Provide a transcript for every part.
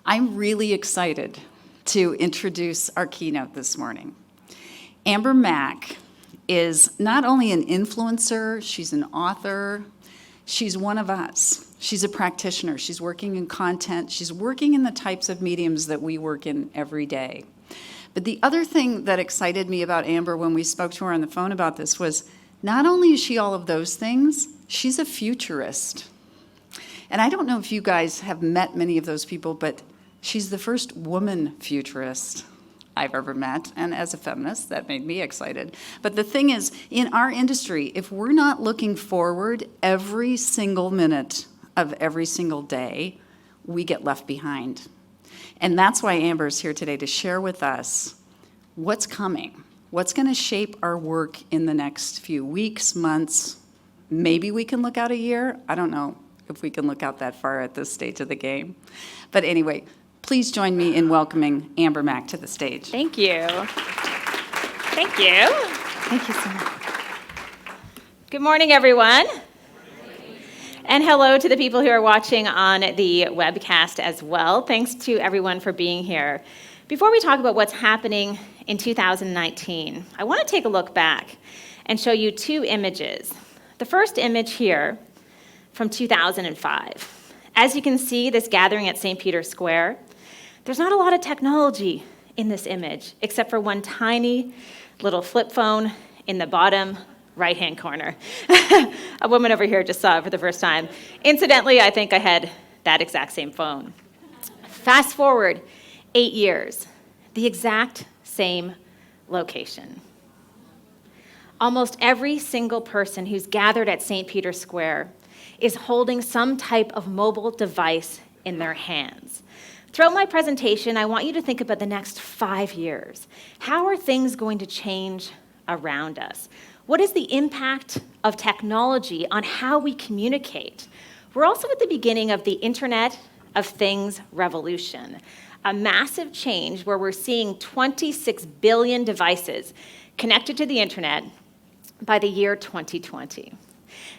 I'm really excited to introduce our keynote this morning. Amber Mack is not only an influencer, she's an author, she's one of us. She's a practitioner, she's working in content, she's working in the types of mediums that we work in every day. But the other thing that excited me about Amber when we spoke to her on the phone about this was not only is she all of those things, she's a futurist. And I don't know if you guys have met many of those people, but she's the first woman futurist I've ever met, and as a feminist, that made me excited. But the thing is, in our industry, if we're not looking forward every single minute of every single day, we get left behind. And that's why Amber's here today to share with us what's coming, what's going to shape our work in the next few weeks, months. Maybe we can look out a year. I don't know if we can look out that far at this stage of the game. But anyway, please join me in welcoming Amber Mack to the stage. Thank you. Thank you. Thank you so much. Good morning, everyone. And hello to the people who are watching on the webcast as well. Thanks to everyone for being here. Before we talk about what's happening in 2019, I want to take a look back and show you two images. The first image here from 2005. As you can see, this gathering at St. Peter's Square, there's not a lot of technology in this image, except for one tiny little flip phone in the bottom right-hand corner. A woman over here just saw it for the first time. Incidentally, I think I had that exact same phone. Fast forward 8 years, the exact same location. Almost every single person who's gathered at St. Peter's Square is holding some type of mobile device in their hands. Throughout my presentation, I want you to think about the next 5 years. How are things going to change around us? What is the impact of technology on how we communicate? We're also at the beginning of the Internet of Things revolution, a massive change where we're seeing 26 billion devices connected to the Internet by the year 2020.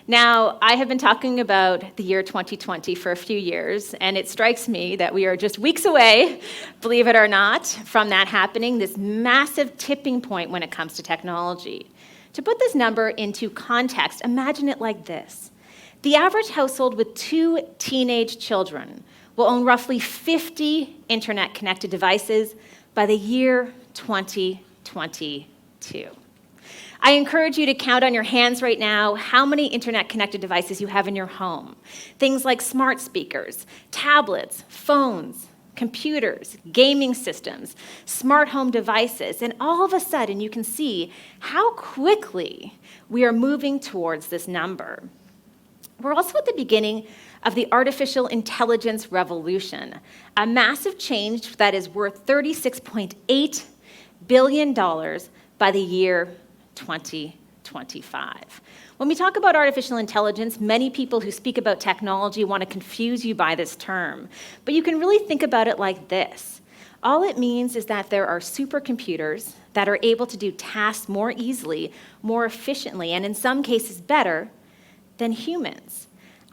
Now, I have been talking about the year 2020 for a few years, and it strikes me that we are just weeks away, believe it or not, from that happening, this massive tipping point when it comes to technology. To put this number into context, imagine it like this. The average household with 2 teenage children will own roughly 50 internet-connected devices by the year 2022. I encourage you to count on your hands right now how many internet-connected devices you have in your home. Things like smart speakers, tablets, phones, computers, gaming systems, smart home devices, and all of a sudden you can see how quickly we are moving towards this number. We're also at the beginning of the artificial intelligence revolution, a massive change that is worth $36.8 billion by the year 2025. When we talk about artificial intelligence, many people who speak about technology want to confuse you by this term, but you can really think about it like this. All it means is that there are supercomputers that are able to do tasks more easily, more efficiently, and in some cases better than humans.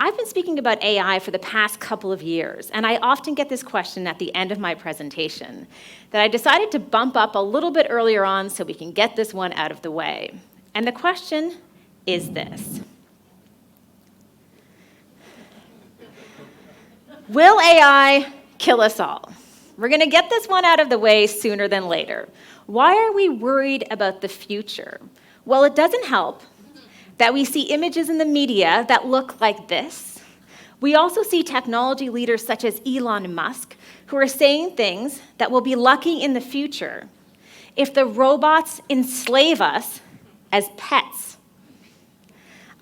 I've been speaking about AI for the past couple of years, and I often get this question at the end of my presentation that I decided to bump up a little bit earlier on so we can get this one out of the way. And the question is this. Will AI kill us all? We're going to get this one out of the way sooner than later. Why are we worried about the future? Well, it doesn't help that we see images in the media that look like this. We also see technology leaders such as Elon Musk who are saying things that we'll be lucky in the future if the robots enslave us as pets.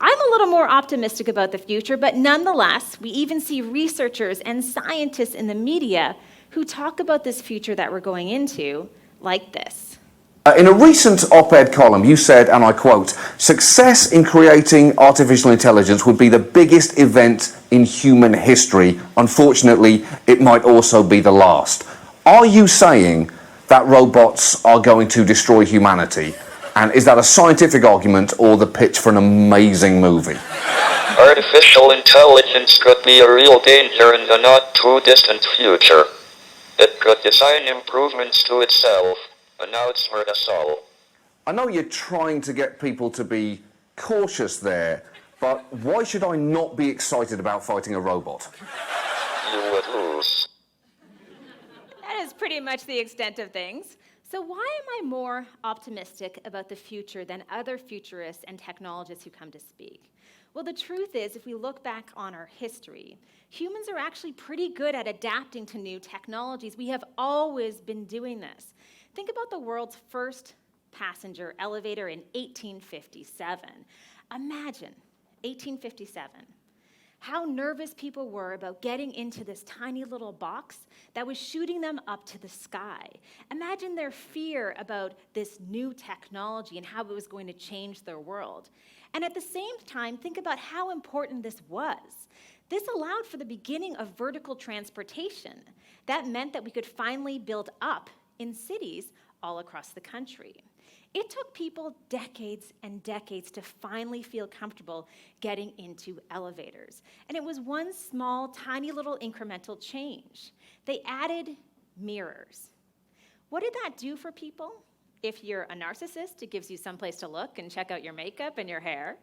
I'm a little more optimistic about the future, but nonetheless, we even see researchers and scientists in the media who talk about this future that we're going into like this. In a recent op-ed column, you said, and I quote, "Success in creating artificial intelligence would be the biggest event in human history. Unfortunately, it might also be the last." Are you saying that robots are going to destroy humanity? And is that a scientific argument or the pitch for an amazing movie? Artificial intelligence could be a real danger in the not-too-distant future. It could design improvements to itself, but now it's hurt us all. I know you're trying to get people to be cautious there, but why should I not be excited about fighting a robot? You would lose. That is pretty much the extent of things. So why am I more optimistic about the future than other futurists and technologists who come to speak? Well, the truth is, if we look back on our history, humans are actually pretty good at adapting to new technologies. We have always been doing this. Think about the world's first passenger elevator in 1857. Imagine 1857. How nervous people were about getting into this tiny little box that was shooting them up to the sky. Imagine their fear about this new technology and how it was going to change their world. And at the same time, think about how important this was. This allowed for the beginning of vertical transportation. That meant that we could finally build up in cities all across the country. It took people decades and decades to finally feel comfortable getting into elevators. And it was one small, tiny little incremental change. They added mirrors. What did that do for people? If you're a narcissist, it gives you someplace to look and check out your makeup and your hair.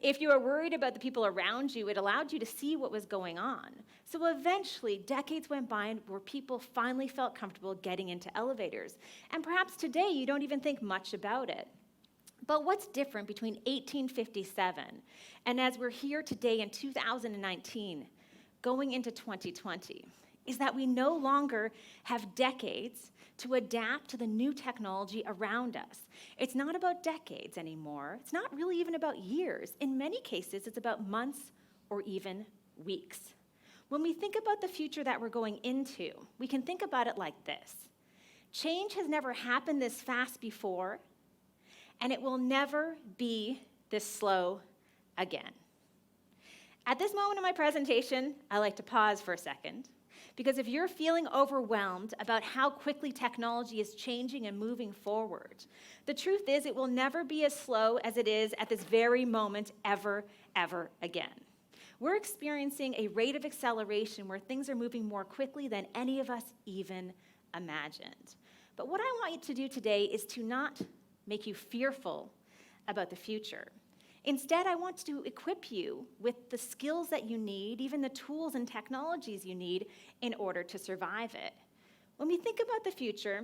If you were worried about the people around you, it allowed you to see what was going on. So eventually, decades went by where people finally felt comfortable getting into elevators. And perhaps today, you don't even think much about it. But what's different between 1857 and as we're here today in 2019, going into 2020, is that we no longer have decades to adapt to the new technology around us. It's not about decades anymore. It's not really even about years. In many cases, it's about months or even weeks. When we think about the future that we're going into, we can think about it like this. Change has never happened this fast before, and it will never be this slow again. At this moment in my presentation, I like to pause for a second, because if you're feeling overwhelmed about how quickly technology is changing and moving forward, the truth is it will never be as slow as it is at this very moment ever again. We're experiencing a rate of acceleration where things are moving more quickly than any of us even imagined. But what I want you to do today is to not make you fearful about the future. Instead, I want to equip you with the skills that you need, even the tools and technologies you need in order to survive it. When we think about the future,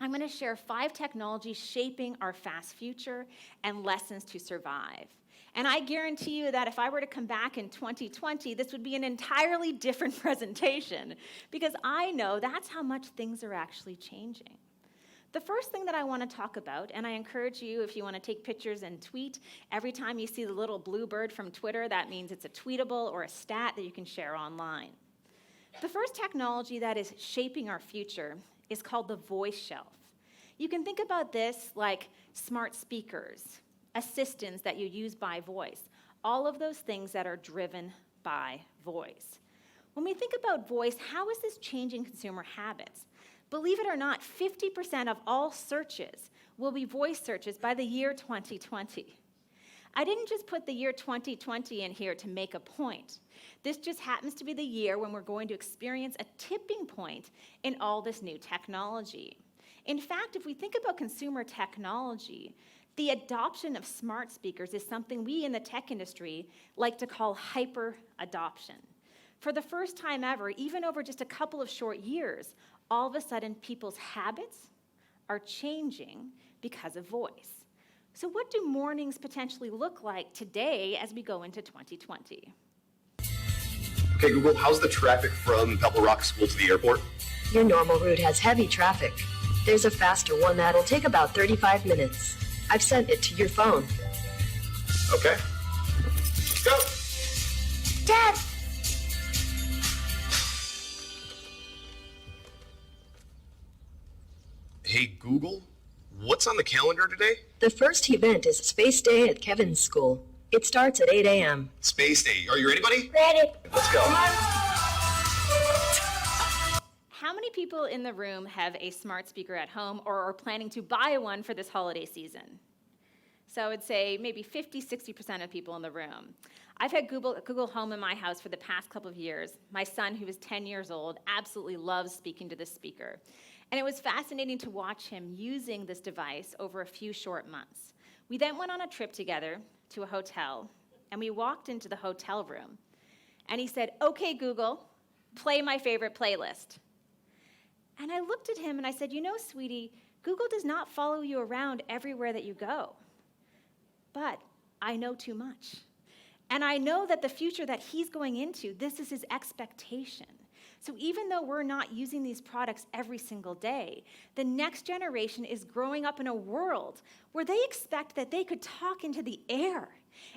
I'm going to share 5 technologies shaping our fast future and lessons to survive. And I guarantee you that if I were to come back in 2020, this would be an entirely different presentation, because I know that's how much things are actually changing. The first thing that I want to talk about, and I encourage you, if you want to take pictures and tweet, every time you see the little blue bird from Twitter, that means it's a tweetable or a stat that you can share online. The first technology that is shaping our future is called the voice shelf. You can think about this like smart speakers, assistants that you use by voice, all of those things that are driven by voice. When we think about voice, how is this changing consumer habits? Believe it or not, 50% of all searches will be voice searches by the year 2020. I didn't just put the year 2020 in here to make a point. This just happens to be the year when we're going to experience a tipping point in all this new technology. In fact, if we think about consumer technology, the adoption of smart speakers is something we in the tech industry like to call hyper adoption. For the first time ever, even over just a couple of short years, all of a sudden people's habits are changing because of voice. So what do mornings potentially look like today as we go into 2020? Okay, Google, how's the traffic from Pebble Rock School to the airport? Your normal route has heavy traffic. There's a faster one that'll take about 35 minutes. I've sent it to your phone. Okay. Go! Dad! Hey, Google, what's on the calendar today? The first event is Space Day at Kevin's school. It starts at 8 a.m. Space Day. Are you ready, buddy? Ready. Let's go. How many people in the room have a smart speaker at home or are planning to buy one for this holiday season? So I would say maybe 50, 60% of people in the room. I've had Google Home in my house for the past couple of years. My son, who is 10 years old, absolutely loves speaking to this speaker. And it was fascinating to watch him using this device over a few short months. We then went on a trip together to a hotel, and we walked into the hotel room. And he said, "Okay, Google, play my favorite playlist." And I looked at him and I said, "You know, sweetie, Google does not follow you around everywhere that you go. But I know too much. And I know that the future that he's going into, this is his expectation. So even though we're not using these products every single day, the next generation is growing up in a world where they expect that they could talk into the air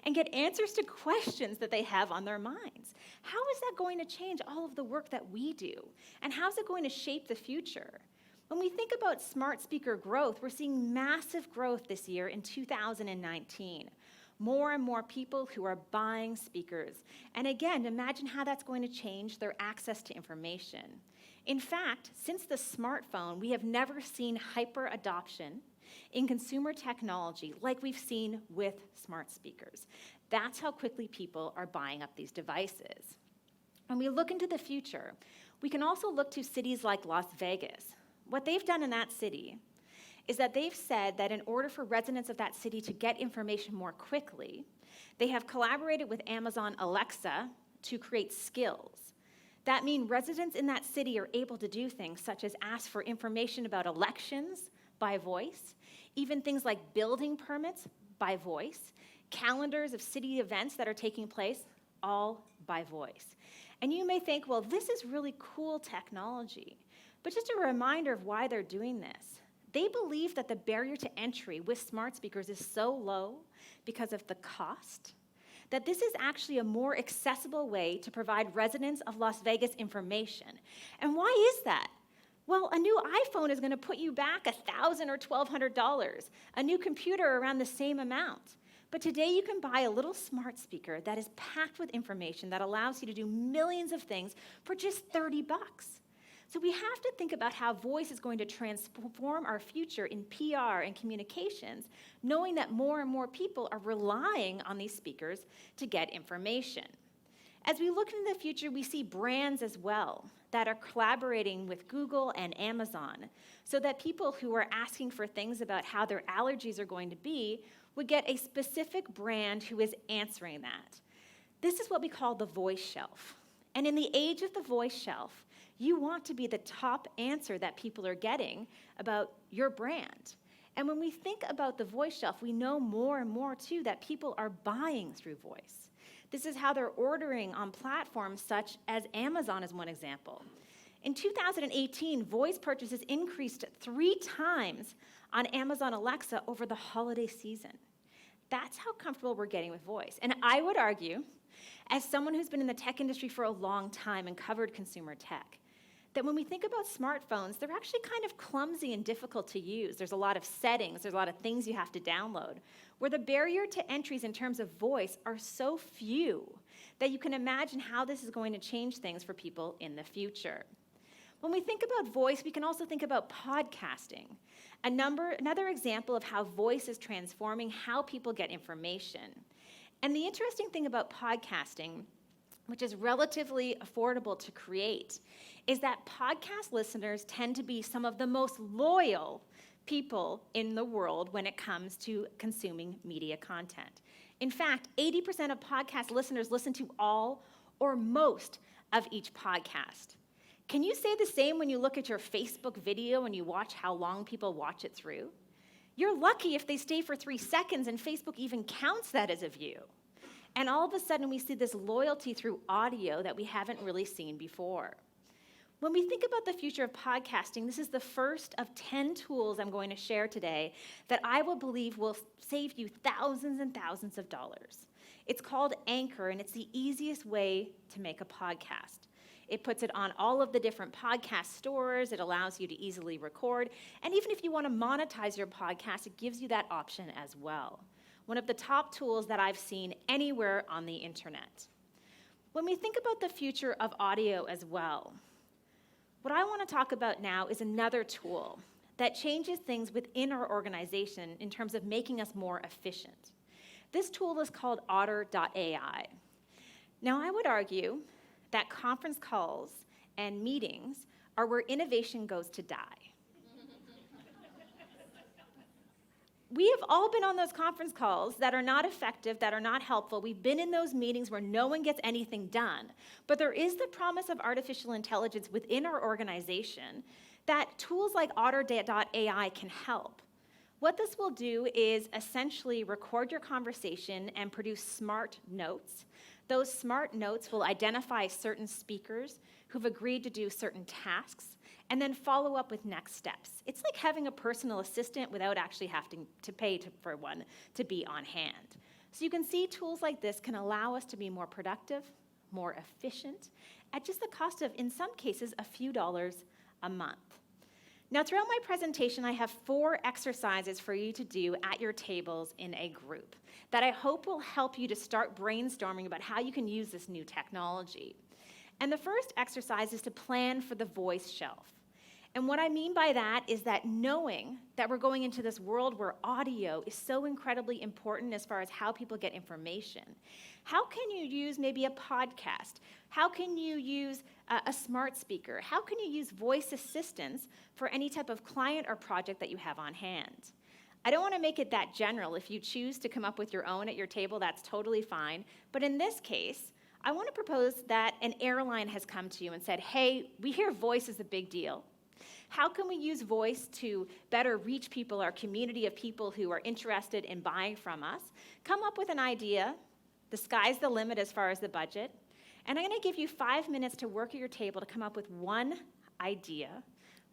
and get answers to questions that they have on their minds. How is that going to change all of the work that we do? And how's it going to shape the future? When we think about smart speaker growth, we're seeing massive growth this year in 2019. More and more people who are buying speakers. And again, imagine how that's going to change their access to information. In fact, since the smartphone, we have never seen hyper adoption in consumer technology like we've seen with smart speakers. That's how quickly people are buying up these devices. When we look into the future, we can also look to cities like Las Vegas. What they've done in that city is that they've said that in order for residents of that city to get information more quickly, they have collaborated with Amazon Alexa to create skills. That means residents in that city are able to do things such as ask for information about elections by voice, even things like building permits by voice, calendars of city events that are taking place, all by voice. And you may think, well, this is really cool technology. But just a reminder of why they're doing this. They believe that the barrier to entry with smart speakers is so low because of the cost, that this is actually a more accessible way to provide residents of Las Vegas information. And why is that? Well, a new iPhone is going to put you back $1,000 or $1,200, a new computer around the same amount. But today you can buy a little smart speaker that is packed with information that allows you to do millions of things for just $30. So we have to think about how voice is going to transform our future in PR and communications, knowing that more and more people are relying on these speakers to get information. As we look into the future, we see brands as well that are collaborating with Google and Amazon so that people who are asking for things about how their allergies are going to be would get a specific brand who is answering that. This is what we call the voice shelf. And in the age of the voice shelf, you want to be the top answer that people are getting about your brand. And when we think about the voice shelf, we know more and more, too, that people are buying through voice. This is how they're ordering on platforms such as Amazon is one example. In 2018, voice purchases increased 3 times on Amazon Alexa over the holiday season. That's how comfortable we're getting with voice. And I would argue, as someone who's been in the tech industry for a long time and covered consumer tech, that when we think about smartphones, they're actually kind of clumsy and difficult to use. There's a lot of settings, there's a lot of things you have to download, where the barrier to entries in terms of voice are so few that you can imagine how this is going to change things for people in the future. When we think about voice, we can also think about podcasting, another example of how voice is transforming how people get information. And the interesting thing about podcasting, which is relatively affordable to create, is that podcast listeners tend to be some of the most loyal people in the world when it comes to consuming media content. In fact, 80% of podcast listeners listen to all or most of each podcast. Can you say the same when you look at your Facebook video and you watch how long people watch it through? You're lucky if they stay for 3 seconds and Facebook even counts that as a view. And all of a sudden we see this loyalty through audio that we haven't really seen before. When we think about the future of podcasting, this is the first of 10 tools I'm going to share today that I will believe will save you thousands and thousands of dollars. It's called Anchor, and it's the easiest way to make a podcast. It puts it on all of the different podcast stores. It allows you to easily record. And even if you want to monetize your podcast, it gives you that option as well. One of the top tools that I've seen anywhere on the internet. When we think about the future of audio as well, what I want to talk about now is another tool that changes things within our organization in terms of making us more efficient. This tool is called Otter Ai. Now, I would argue that conference calls and meetings are where innovation goes to die. We have all been on those conference calls that are not effective, that are not helpful. We've been in those meetings where no one gets anything done. But there is the promise of artificial intelligence within our organization that tools like Otter Ai can help. What this will do is essentially record your conversation and produce smart notes. Those smart notes will identify certain speakers who've agreed to do certain tasks and then follow up with next steps. It's like having a personal assistant without actually having to pay for one to be on hand. So you can see tools like this can allow us to be more productive, more efficient, at just the cost of, in some cases, a few dollars a month. Now, throughout my presentation, I have 4 exercises for you to do at your tables in a group that I hope will help you to start brainstorming about how you can use this new technology. And the first exercise is to plan for the voice shelf. And what I mean by that is that knowing that we're going into this world where audio is so incredibly important as far as how people get information, how can you use maybe a podcast? How can you use a smart speaker? How can you use voice assistants for any type of client or project that you have on hand? I don't want to make it that general. If you choose to come up with your own at your table, that's totally fine. But in this case, I want to propose that an airline has come to you and said, hey, we hear voice is a big deal. How can we use voice to better reach people, our community of people who are interested in buying from us? Come up with an idea. The sky's the limit as far as the budget. And I'm going to give you 5 minutes to work at your table to come up with one idea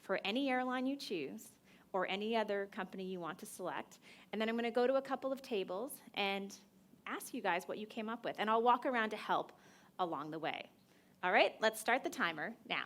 for any airline you choose or any other company you want to select. And then I'm going to go to a couple of tables and ask you guys what you came up with. And I'll walk around to help along the way. All right, let's start the timer now.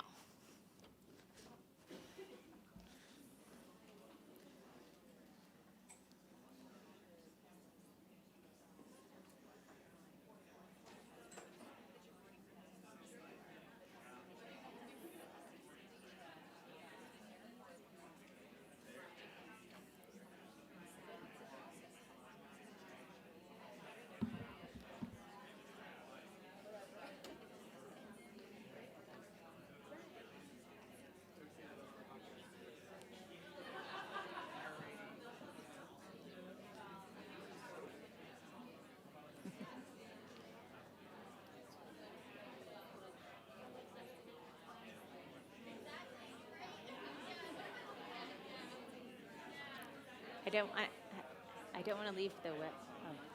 I don't want to leave the web. Oh.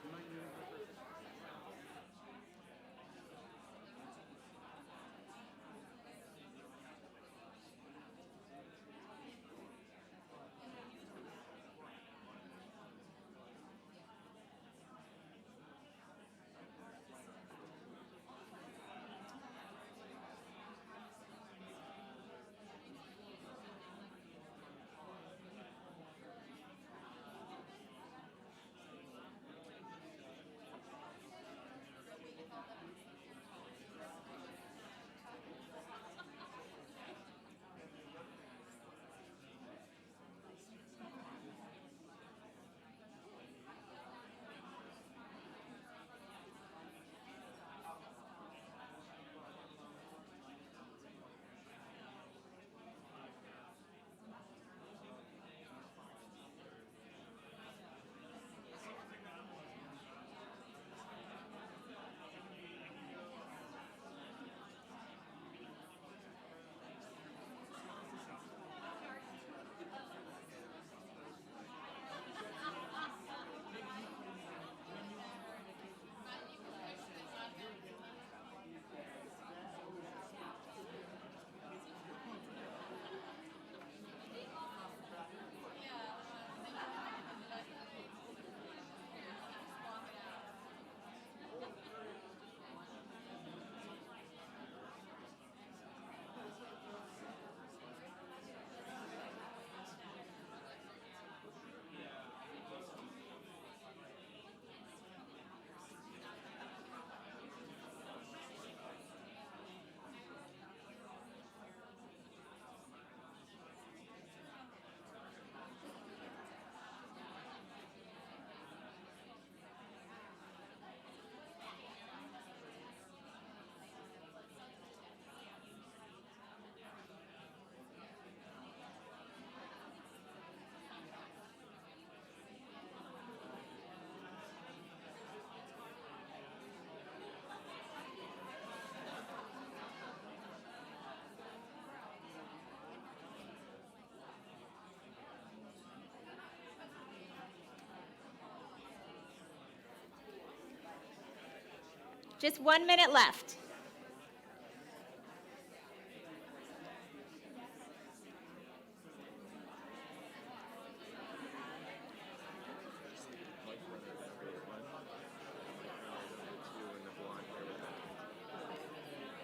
Just 1 minute left.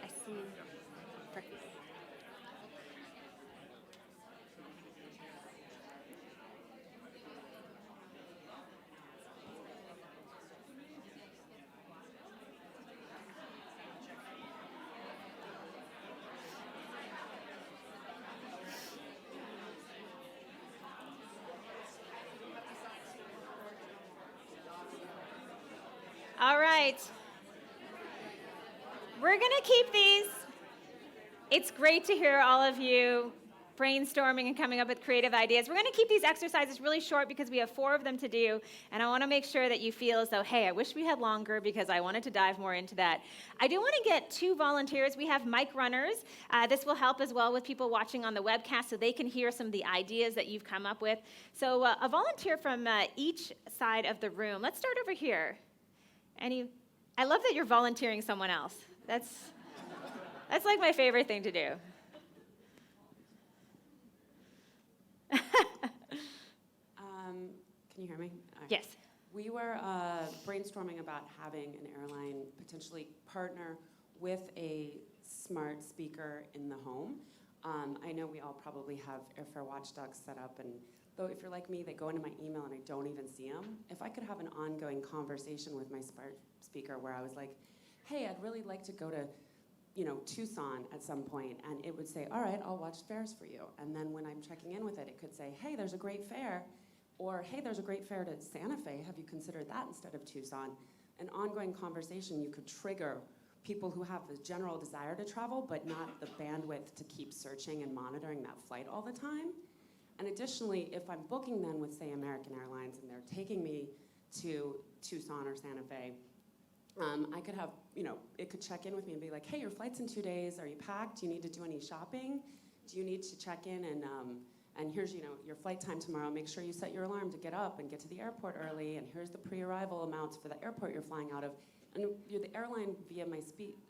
I see. Perfect. All right. We're going to keep these. It's great to hear all of you brainstorming and coming up with creative ideas. We're going to keep these exercises really short because we have 4 of them to do, and I want to make sure that you feel as though, hey, I wish we had longer because I wanted to dive more into that. I do want to get 2 volunteers. We have mic runners. This will help as well with people watching on the webcast so they can hear some of the ideas that you've come up with. So a volunteer from each side of the room. Let's start over here. I love that you're volunteering someone else. That's like my favorite thing to do. Can you hear me? Yes. We were brainstorming about having an airline potentially partner with a smart speaker in the home. I know we all probably have airfare watchdogs set up, and though if you're like me, they go into my email and I don't even see them. If I could have an ongoing conversation with my smart speaker where I was like, hey, I'd really like to go to Tucson at some point, and it would say, all right, I'll watch fares for you. And then when I'm checking in with it, it could say, hey, there's a great fare, or hey, there's a great fare to Santa Fe. Have you considered that instead of Tucson? An ongoing conversation you could trigger people who have the general desire to travel, but not the bandwidth to keep searching and monitoring that flight all the time. And additionally, if I'm booking then with, say, American Airlines, and they're taking me to Tucson or Santa Fe, I could have, it could check in with me and be like, hey, your flight's in 2 days. Are you packed? Do you need to do any shopping? Do you need to check in? And here's, your flight time tomorrow. Make sure you set your alarm to get up and get to the airport early. And here's the pre-arrival amounts for the airport you're flying out of. And the airline, via my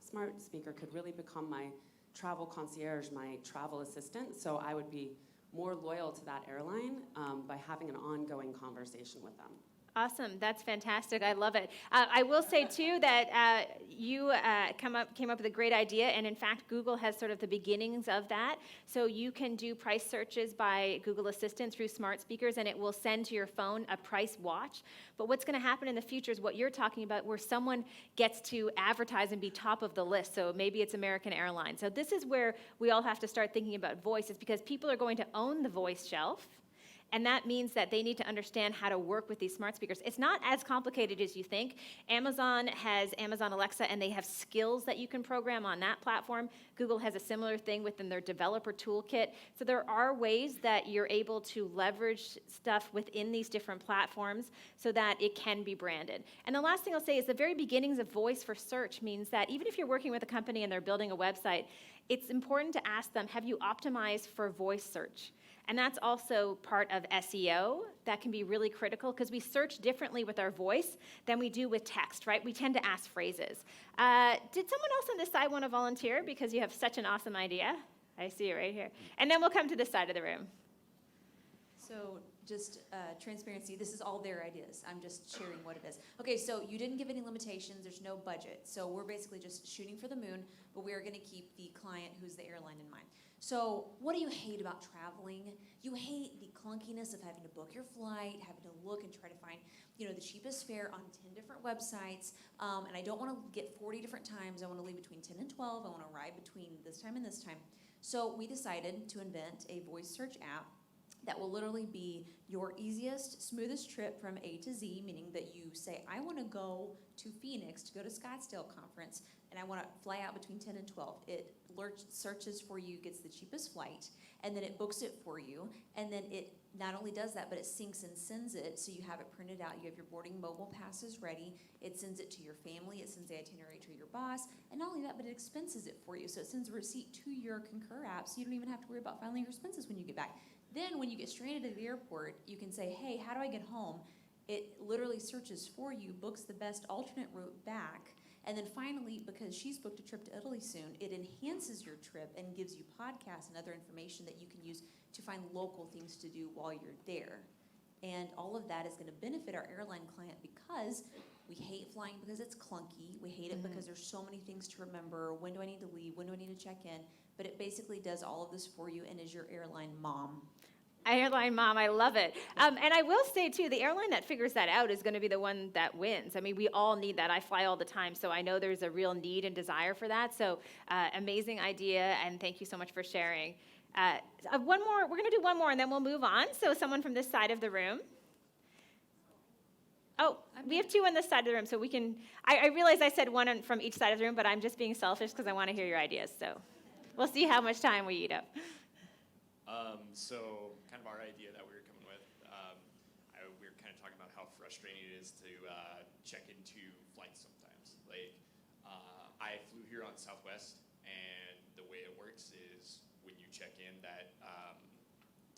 smart speaker, could really become my travel concierge, my travel assistant. So I would be more loyal to that airline by having an ongoing conversation with them. Awesome. That's fantastic. I love it. I will say, too, that you came up with a great idea, and in fact, Google has sort of the beginnings of that. So you can do price searches by Google Assistant through smart speakers, and it will send to your phone a price watch. But what's going to happen in the future is what you're talking about, where someone gets to advertise and be top of the list. So maybe it's American Airlines. So this is where we all have to start thinking about voice, is because people are going to own the voice shelf. And that means that they need to understand how to work with these smart speakers. It's not as complicated as you think. Amazon has Amazon Alexa, and they have skills that you can program on that platform. Google has a similar thing within their developer toolkit. So there are ways that you're able to leverage stuff within these different platforms so that it can be branded. And the last thing I'll say is the very beginnings of voice for search means that even if you're working with a company and they're building a website, it's important to ask them, have you optimized for voice search? And that's also part of SEO. That can be really critical because we search differently with our voice than we do with text, right? We tend to ask phrases. Did someone else on this side want to volunteer because you have such an awesome idea? I see it right here. And then we'll come to this side of the room. So just transparency, this is all their ideas. I'm just sharing what it is. Okay, so you didn't give any limitations. There's no budget. So we're basically just shooting for the moon, but we are going to keep the client who's the airline in mind. So what do you hate about traveling? You hate the clunkiness of having to book your flight, having to look and try to find, the cheapest fare on 10 different websites. And I don't want to get 40 different times. I want to leave between 10 and 12. I want to arrive between this time and this time. So we decided to invent a voice search app that will literally be your easiest, smoothest trip from A to Z, meaning that you say, I want to go to Phoenix to go to Scottsdale conference, and I want to fly out between 10 and 12. It searches for you, gets the cheapest flight, and then it books it for you, and then it not only does that, but it syncs and sends it, so you have it printed out. You have your boarding mobile passes ready. It sends it to your family. It sends the itinerary to your boss, and not only that, but it expenses it for you. So it sends a receipt to your Concur app, so you don't even have to worry about filing your expenses when you get back. Then when you get stranded at the airport, you can say, hey, how do I get home? It literally searches for you, books the best alternate route back, And then finally, because she's booked a trip to Italy soon, it enhances your trip and gives you podcasts and other information that you can use to find local things to do while you're there. And all of that is going to benefit our airline client because we hate flying because it's clunky. We hate it because there's so many things to remember. When do I need to leave? When do I need to check in? But it basically does all of this for you and is your airline mom. Airline mom, I love it. And I will say, too, the airline that figures that out is going to be the one that wins. I mean, we all need that. I fly all the time, so I know there's a real need and desire for that. So amazing idea, and thank you so much for sharing. One more. We're going to do one more, and then we'll move on. So someone from this side of the room. Oh, we have two on this side of the room, so we can. I realize I said one from each side of the room, but I'm just being selfish because I want to hear your ideas. So we'll see how much time we eat up. So kind of our idea that we were coming with, we were kind of talking about how frustrating it is to check into flights sometimes. Like, I flew here on Southwest, and the way it works is when you check in, that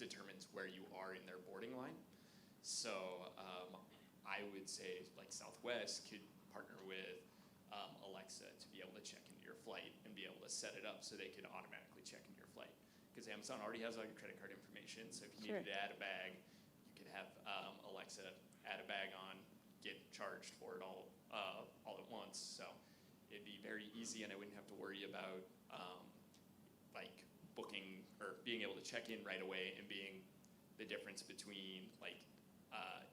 determines where you are in their boarding line. So I would say, like, Southwest could partner with Alexa to be able to check into your flight and be able to set it up so they could automatically check into your flight. Because Amazon already has all your credit card information, so if you needed to add a bag, you could have Alexa add a bag on, get charged for it all at once. So it'd be very easy, and I wouldn't have to worry about like booking or being able to check in right away and being the difference between like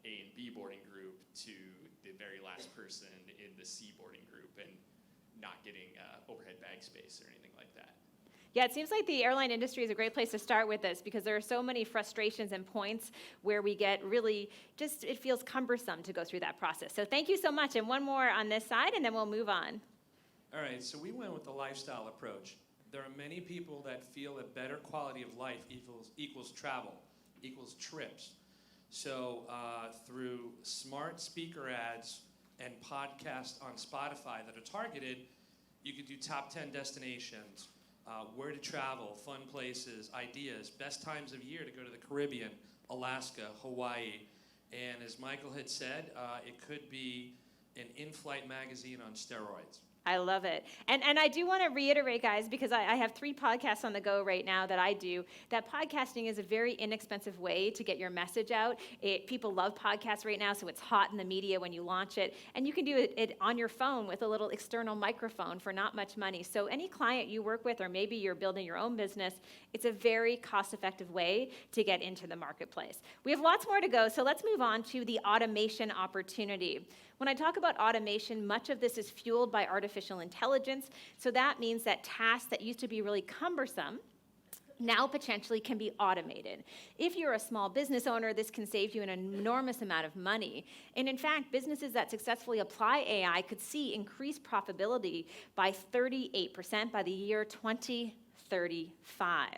A and B boarding group to the very last person in the C boarding group and not getting overhead bag space or anything like that. Yeah, it seems like the airline industry is a great place to start with this because there are so many frustrations and points where we get really just, it feels cumbersome to go through that process. So thank you so much. And one more on this side, and then we'll move on. All right, so we went with the lifestyle approach. There are many people that feel a better quality of life equals travel, equals trips. So through smart speaker ads and podcasts on Spotify that are targeted, you could do top 10 destinations, where to travel, fun places, ideas, best times of year to go to the Caribbean, Alaska, Hawaii. And as Michael had said, it could be an in-flight magazine on steroids. I love it. And I do want to reiterate, guys, because I have 3 podcasts on the go right now that I do, that podcasting is a very inexpensive way to get your message out. People love podcasts right now, so it's hot in the media when you launch it. And you can do it on your phone with a little external microphone for not much money. So any client you work with, or maybe you're building your own business, it's a very cost-effective way to get into the marketplace. We have lots more to go, so let's move on to the automation opportunity. When I talk about automation, much of this is fueled by artificial intelligence. So that means that tasks that used to be really cumbersome now potentially can be automated. If you're a small business owner, this can save you an enormous amount of money. And in fact, businesses that successfully apply AI could see increased profitability by 38% by the year 2035.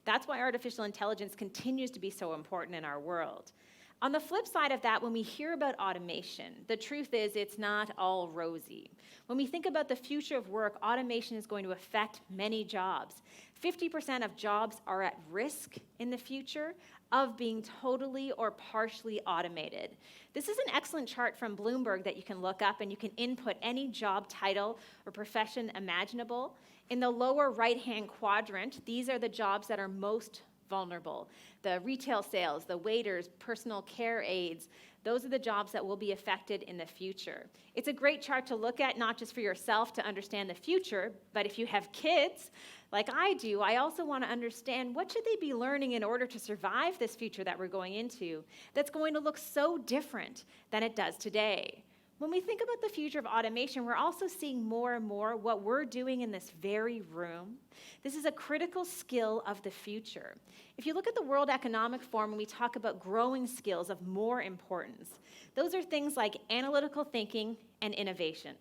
That's why artificial intelligence continues to be so important in our world. On the flip side of that, when we hear about automation, the truth is it's not all rosy. When we think about the future of work, automation is going to affect many jobs. 50% of jobs are at risk in the future of being totally or partially automated. This is an excellent chart from Bloomberg that you can look up, and you can input any job title or profession imaginable. In the lower right-hand quadrant, these are the jobs that are most vulnerable. The retail sales, the waiters, personal care aides, those are the jobs that will be affected in the future. It's a great chart to look at, not just for yourself to understand the future, but if you have kids, like I do, I also want to understand what should they be learning in order to survive this future that we're going into that's going to look so different than it does today. When we think about the future of automation, we're also seeing more and more what we're doing in this very room. This is a critical skill of the future. If you look at the World Economic Forum, when we talk about growing skills of more importance, those are things like analytical thinking and innovation,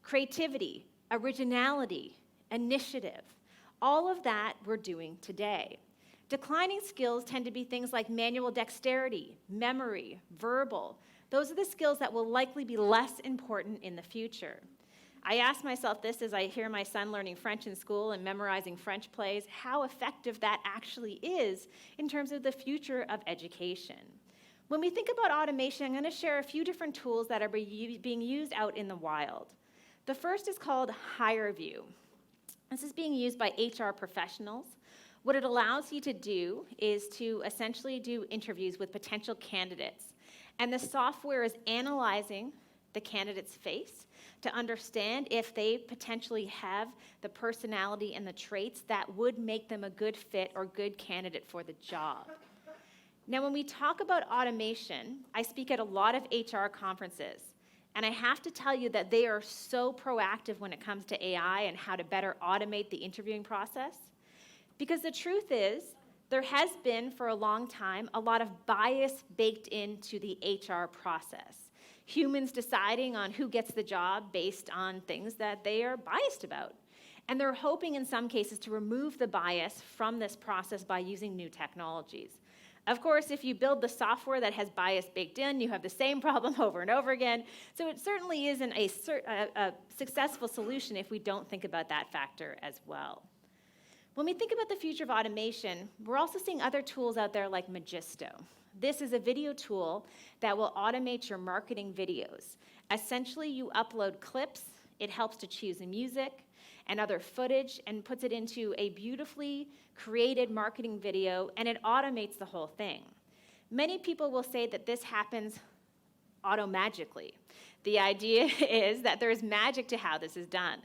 creativity, originality, initiative. All of that we're doing today. Declining skills tend to be things like manual dexterity, memory, verbal. Those are the skills that will likely be less important in the future. I ask myself this as I hear my son learning French in school and memorizing French plays, how effective that actually is in terms of the future of education. When we think about automation, I'm going to share a few different tools that are being used out in the wild. The first is called HireView. This is being used by HR professionals. What it allows you to do is to essentially do interviews with potential candidates. And the software is analyzing the candidate's face to understand if they potentially have the personality and the traits that would make them a good fit or good candidate for the job. Now, when we talk about automation, I speak at a lot of HR conferences. And I have to tell you that they are so proactive when it comes to AI and how to better automate the interviewing process. Because the truth is, there has been for a long time a lot of bias baked into the HR process. Humans deciding on who gets the job based on things that they are biased about. And they're hoping in some cases to remove the bias from this process by using new technologies. Of course, if you build the software that has bias baked in, you have the same problem over and over again. So it certainly isn't a successful solution if we don't think about that factor as well. When we think about the future of automation, we're also seeing other tools out there like Magisto. This is a video tool that will automate your marketing videos. Essentially, you upload clips, it helps to choose the music and other footage and puts it into a beautifully created marketing video, and it automates the whole thing. Many people will say that this happens automagically. The idea is that there's magic to how this is done.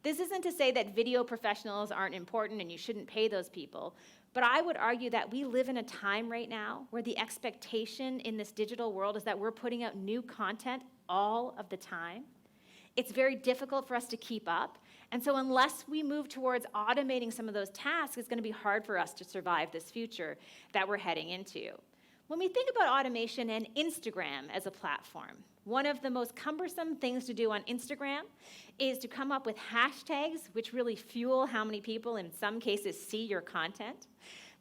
This isn't to say that video professionals aren't important and you shouldn't pay those people, but I would argue that we live in a time right now where the expectation in this digital world is that we're putting out new content all of the time. It's very difficult for us to keep up. And so unless we move towards automating some of those tasks, it's going to be hard for us to survive this future that we're heading into. When we think about automation and Instagram as a platform, one of the most cumbersome things to do on Instagram is to come up with hashtags, which really fuel how many people, in some cases, see your content.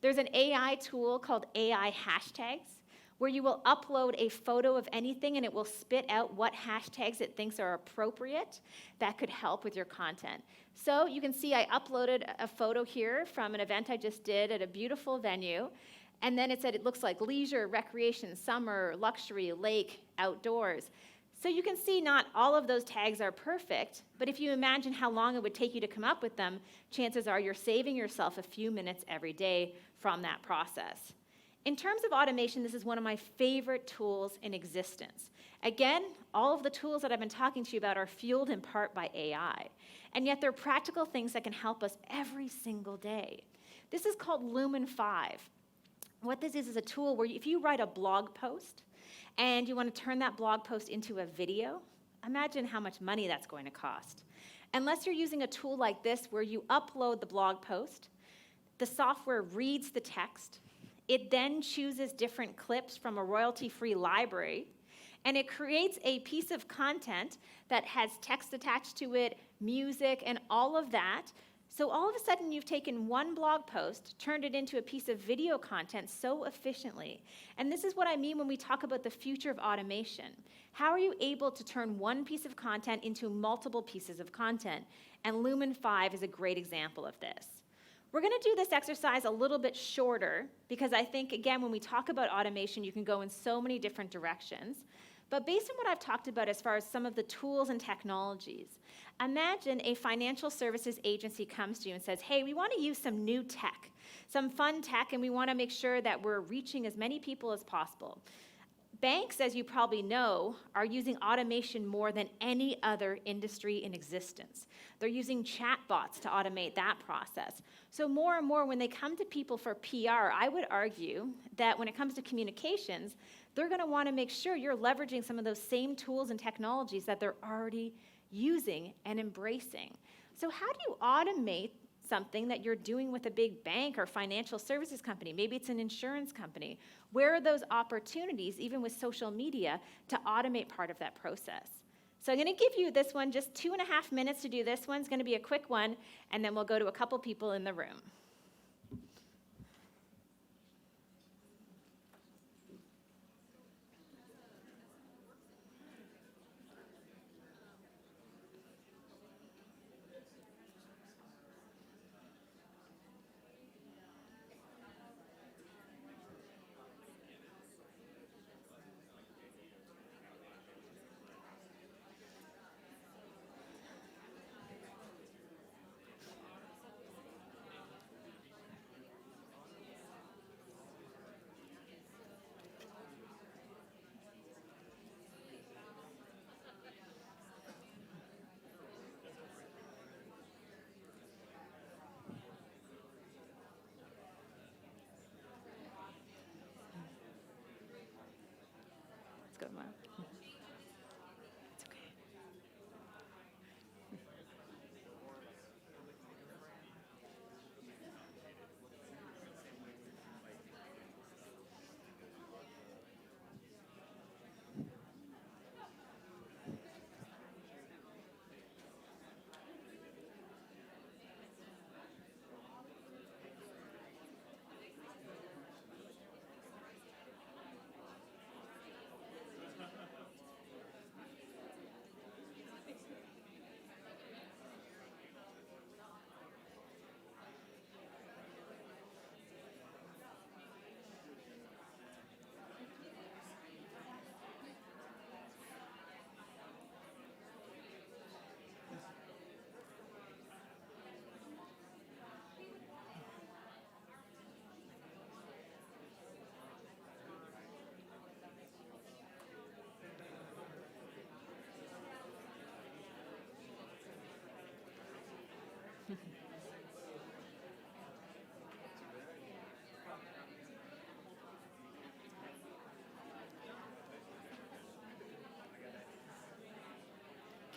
There's an AI tool called AI Hashtags, where you will upload a photo of anything and it will spit out what hashtags it thinks are appropriate that could help with your content. So you can see I uploaded a photo here from an event I just did at a beautiful venue. And then it said it looks like leisure, recreation, summer, luxury, lake, outdoors. So you can see not all of those tags are perfect, but if you imagine how long it would take you to come up with them, chances are you're saving yourself a few minutes every day from that process. In terms of automation, this is one of my favorite tools in existence. Again, all of the tools that I've been talking to you about are fueled in part by AI, and yet they're practical things that can help us every single day. This is called Lumen 5. What this is a tool where if you write a blog post and you want to turn that blog post into a video, imagine how much money that's going to cost. Unless you're using a tool like this where you upload the blog post, the software reads the text, it then chooses different clips from a royalty-free library, and it creates a piece of content that has text attached to it, music, and all of that. So all of a sudden, you've taken one blog post, turned it into a piece of video content so efficiently. And this is what I mean when we talk about the future of automation. How are you able to turn one piece of content into multiple pieces of content? And Lumen 5 is a great example of this. We're going to do this exercise a little bit shorter because I think, again, when we talk about automation, you can go in so many different directions. But based on what I've talked about as far as some of the tools and technologies, imagine a financial services agency comes to you and says, hey, we want to use some new tech, some fun tech, and we want to make sure that we're reaching as many people as possible. Banks, as you probably know, are using automation more than any other industry in existence. They're using chatbots to automate that process. So more and more, when they come to people for PR, I would argue that when it comes to communications, they're going to want to make sure you're leveraging some of those same tools and technologies that they're already using and embracing. So how do you automate something that you're doing with a big bank or financial services company? Maybe it's an insurance company. Where are those opportunities, even with social media, to automate part of that process? So I'm going to give you this one, just 2.5 minutes to do this one. It's going to be a quick one, and then we'll go to a couple people in the room.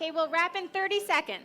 Okay, we'll wrap in 30 seconds.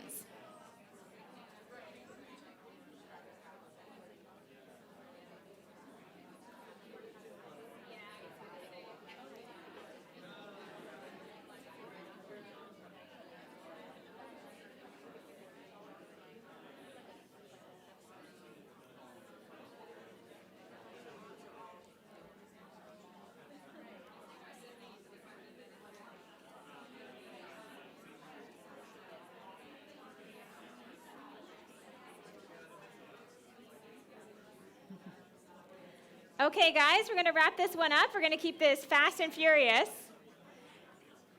Okay, guys, we're going to wrap this one up. We're going to keep this fast and furious.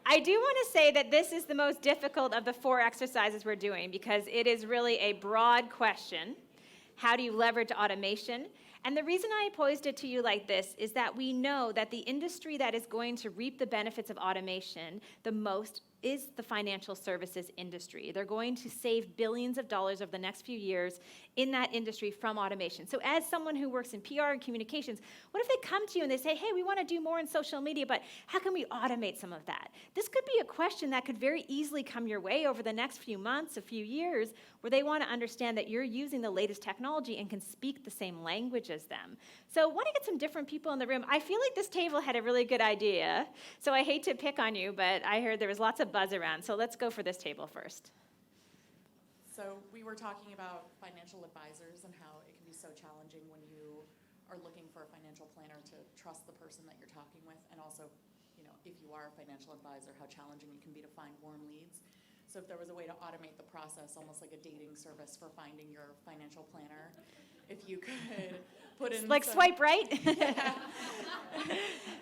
I do want to say that this is the most difficult of the 4 exercises we're doing because it is really a broad question. How do you leverage automation? And the reason I posed it to you like this is that we know that the industry that is going to reap the benefits of automation the most is the financial services industry. They're going to save billions of dollars over the next few years in that industry from automation. So as someone who works in PR and communications, what if they come to you and they say, hey, we want to do more in social media, but how can we automate some of that? This could be a question that could very easily come your way over the next few months, a few years, where they want to understand that you're using the latest technology and can speak the same language as them. So I want to get some different people in the room. I feel like this table had a really good idea, so I hate to pick on you, but I heard there was lots of buzz around, so let's go for this table first. So we were talking about financial advisors and how it can be so challenging when you are looking for a financial planner to trust the person that you're talking with, and also, you know, if you are a financial advisor, how challenging it can be to find warm leads. So if there was a way to automate the process, almost like a dating service for finding your financial planner, if you could put in like swipe right?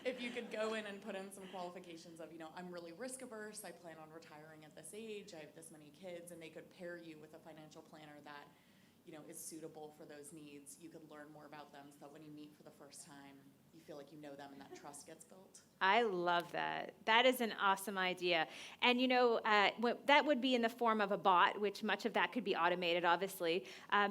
If you could go in and put in some qualifications of, you know, I'm really risk averse, I plan on retiring at this age, I have this many kids, and they could pair you with a financial planner that, you know, is suitable for those needs. You could learn more about them so that when you meet for the first time, you feel like you know them and that trust gets built. I love that. That is an awesome idea. And, you know, that would be in the form of a bot, which much of that could be automated, obviously.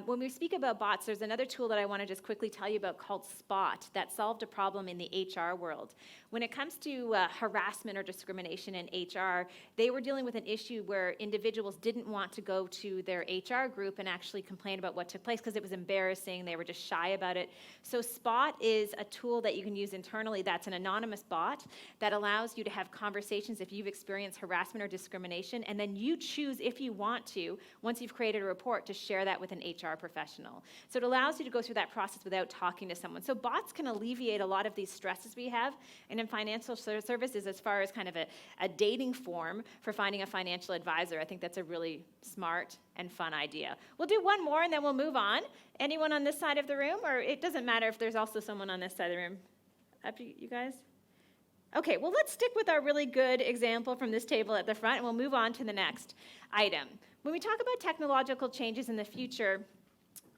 When we speak about bots, there's another tool that I want to just quickly tell you about called Spot that solved a problem in the HR world. When it comes to harassment or discrimination in HR, they were dealing with an issue where individuals didn't want to go to their HR group and actually complain about what took place because it was embarrassing. They were just shy about it. So Spot is a tool that you can use internally that's an anonymous bot that allows you to have conversations if you've experienced harassment or discrimination, and then you choose if you want to, once you've created a report, to share that with an HR professional. So it allows you to go through that process without talking to someone. So bots can alleviate a lot of these stresses we have, and in financial services, as far as kind of a dating form for finding a financial advisor, I think that's a really smart and fun idea. We'll do one more and then we'll move on. Anyone on this side of the room? Or it doesn't matter if there's also someone on this side of the room. Up to you guys? Okay, well, let's stick with our really good example from this table at the front, and we'll move on to the next item. When we talk about technological changes in the future,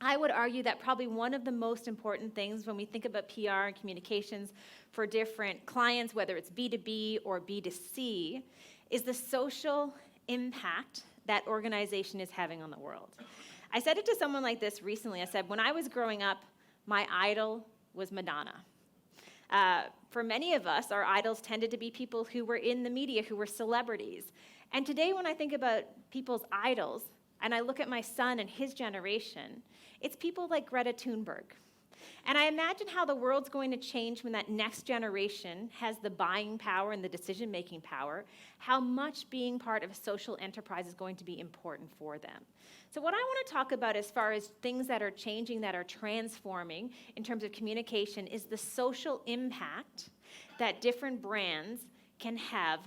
I would argue that probably one of the most important things when we think about PR and communications for different clients, whether it's B2B or B2C, is the social impact that organization is having on the world. I said it to someone like this recently. I said, when I was growing up, my idol was Madonna. For many of us, our idols tended to be people who were in the media, who were celebrities. And today, when I think about people's idols, and I look at my son and his generation, it's people like Greta Thunberg. And I imagine how the world's going to change when that next generation has the buying power and the decision-making power, how much being part of a social enterprise is going to be important for them. So what I want to talk about as far as things that are changing, that are transforming in terms of communication, is the social impact that different brands can have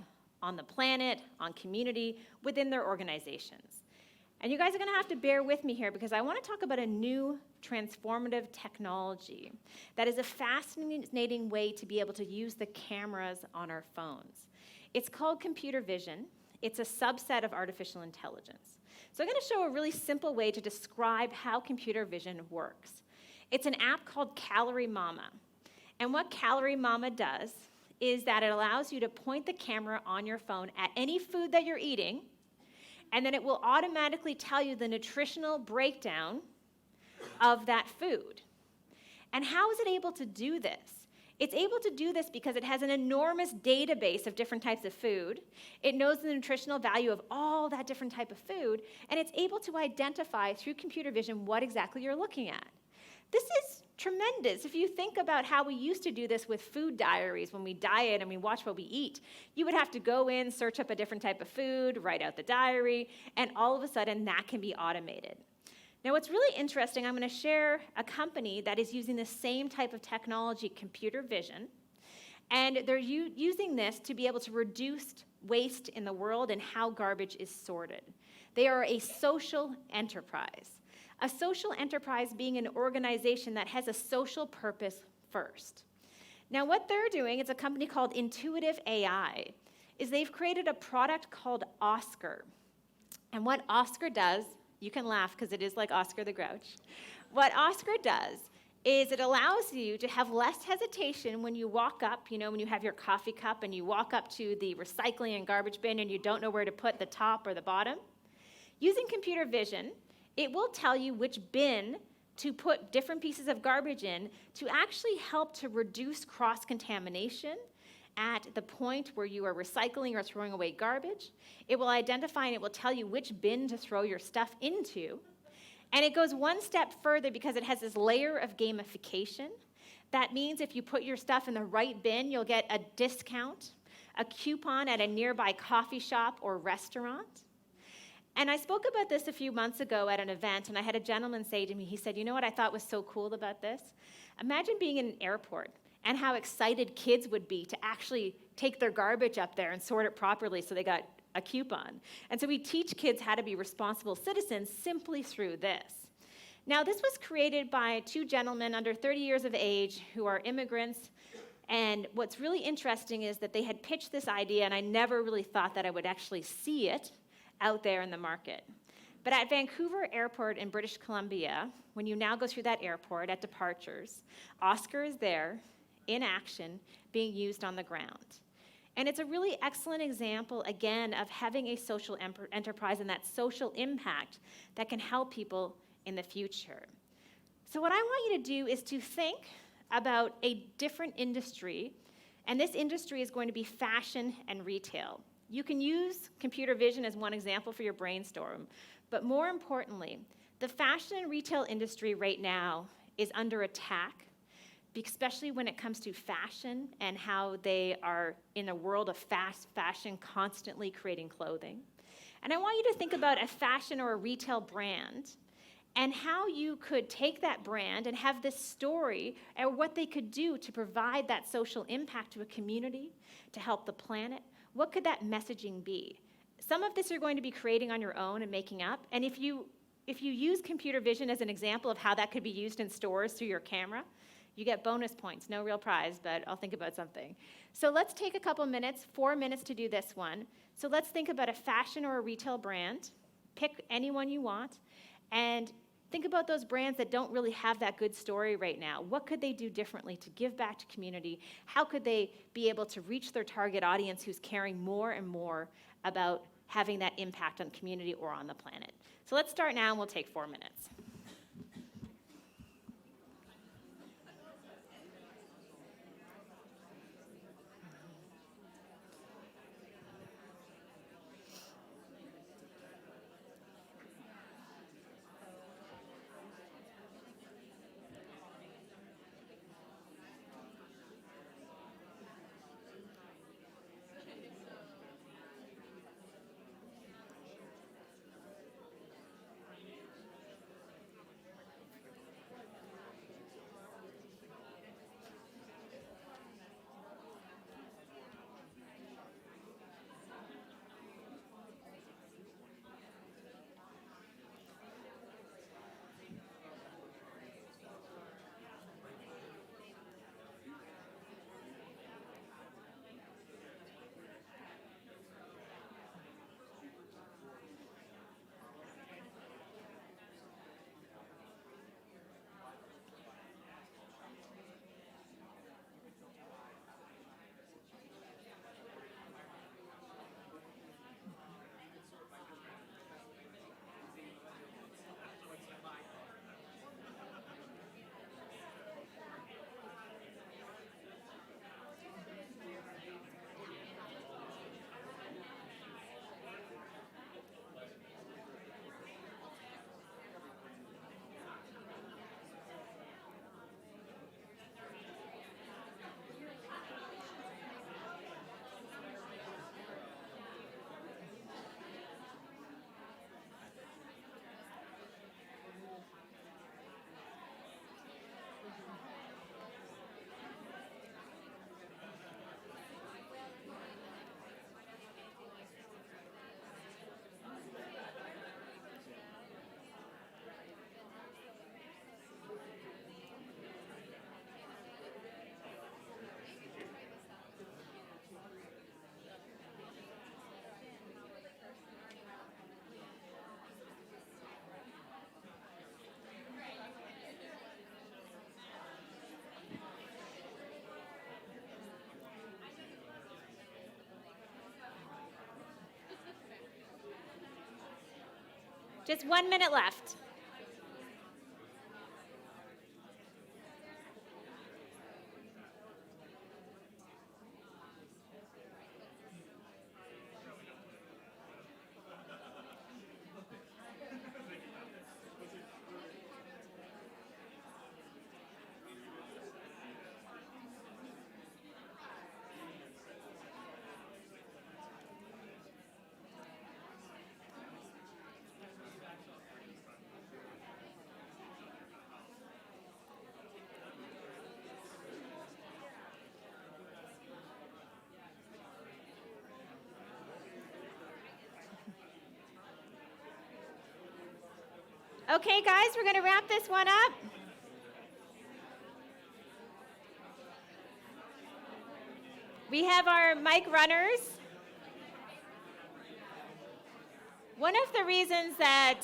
on the planet, on community, within their organizations. And you guys are going to have to bear with me here because I want to talk about a new transformative technology that is a fascinating way to be able to use the cameras on our phones. It's called computer vision. It's a subset of artificial intelligence. So I'm going to show a really simple way to describe how computer vision works. It's an app called Calorie Mama. And what Calorie Mama does is that it allows you to point the camera on your phone at any food that you're eating, and then it will automatically tell you the nutritional breakdown of that food. And how is it able to do this? It's able to do this because it has an enormous database of different types of food. It knows the nutritional value of all that different type of food, and it's able to identify through computer vision what exactly you're looking at. This is tremendous. If you think about how we used to do this with food diaries when we diet and we watch what we eat, you would have to go in, search up a different type of food, write out the diary, and all of a sudden that can be automated. Now, what's really interesting, I'm going to share a company that is using the same type of technology, computer vision, and they're using this to be able to reduce waste in the world and how garbage is sorted. They are a social enterprise. A social enterprise being an organization that has a social purpose first. Now, what they're doing, it's a company called Intuitive AI, is they've created a product called Oscar. And what Oscar does, you can laugh because it is like Oscar the Grouch. What Oscar does is it allows you to have less hesitation when you walk up, when you have your coffee cup and you walk up to the recycling and garbage bin and you don't know where to put the top or the bottom. Using computer vision, it will tell you which bin to put different pieces of garbage in to actually help to reduce cross-contamination at the point where you are recycling or throwing away garbage. It will identify and it will tell you which bin to throw your stuff into. And it goes one step further because it has this layer of gamification. That means if you put your stuff in the right bin, you'll get a discount, a coupon at a nearby coffee shop or restaurant. And I spoke about this a few months ago at an event, and I had a gentleman say to me, he said, you know what I thought was so cool about this? Imagine being in an airport and how excited kids would be to actually take their garbage up there and sort it properly so they got a coupon. And so we teach kids how to be responsible citizens simply through this. Now, this was created by two gentlemen under 30 years of age who are immigrants. And what's really interesting is that they had pitched this idea, and I never really thought that I would actually see it out there in the market. But at Vancouver Airport in British Columbia, when you now go through that airport at departures, Oscar is there in action being used on the ground. And it's a really excellent example, again, of having a social enterprise and that social impact that can help people in the future. So what I want you to do is to think about a different industry, and this industry is going to be fashion and retail. You can use computer vision as one example for your brainstorm, but more importantly, the fashion and retail industry right now is under attack, especially when it comes to fashion and how they are in a world of fast fashion, constantly creating clothing. And I want you to think about a fashion or a retail brand and how you could take that brand and have this story or what they could do to provide that social impact to a community, to help the planet. What could that messaging be? Some of this you're going to be creating on your own and making up. And if you use computer vision as an example of how that could be used in stores through your camera, you get bonus points. No real prize, but I'll think about something. So let's take a couple minutes, 4 minutes to do this one. So let's think about a fashion or a retail brand. Pick anyone you want. And think about those brands that don't really have that good story right now. What could they do differently to give back to community? How could they be able to reach their target audience who's caring more and more about having that impact on community or on the planet? So let's start now and we'll take 4 minutes. Just 1 minute left. Okay, guys, we're going to wrap this one up. We have our mic runners. One of the reasons that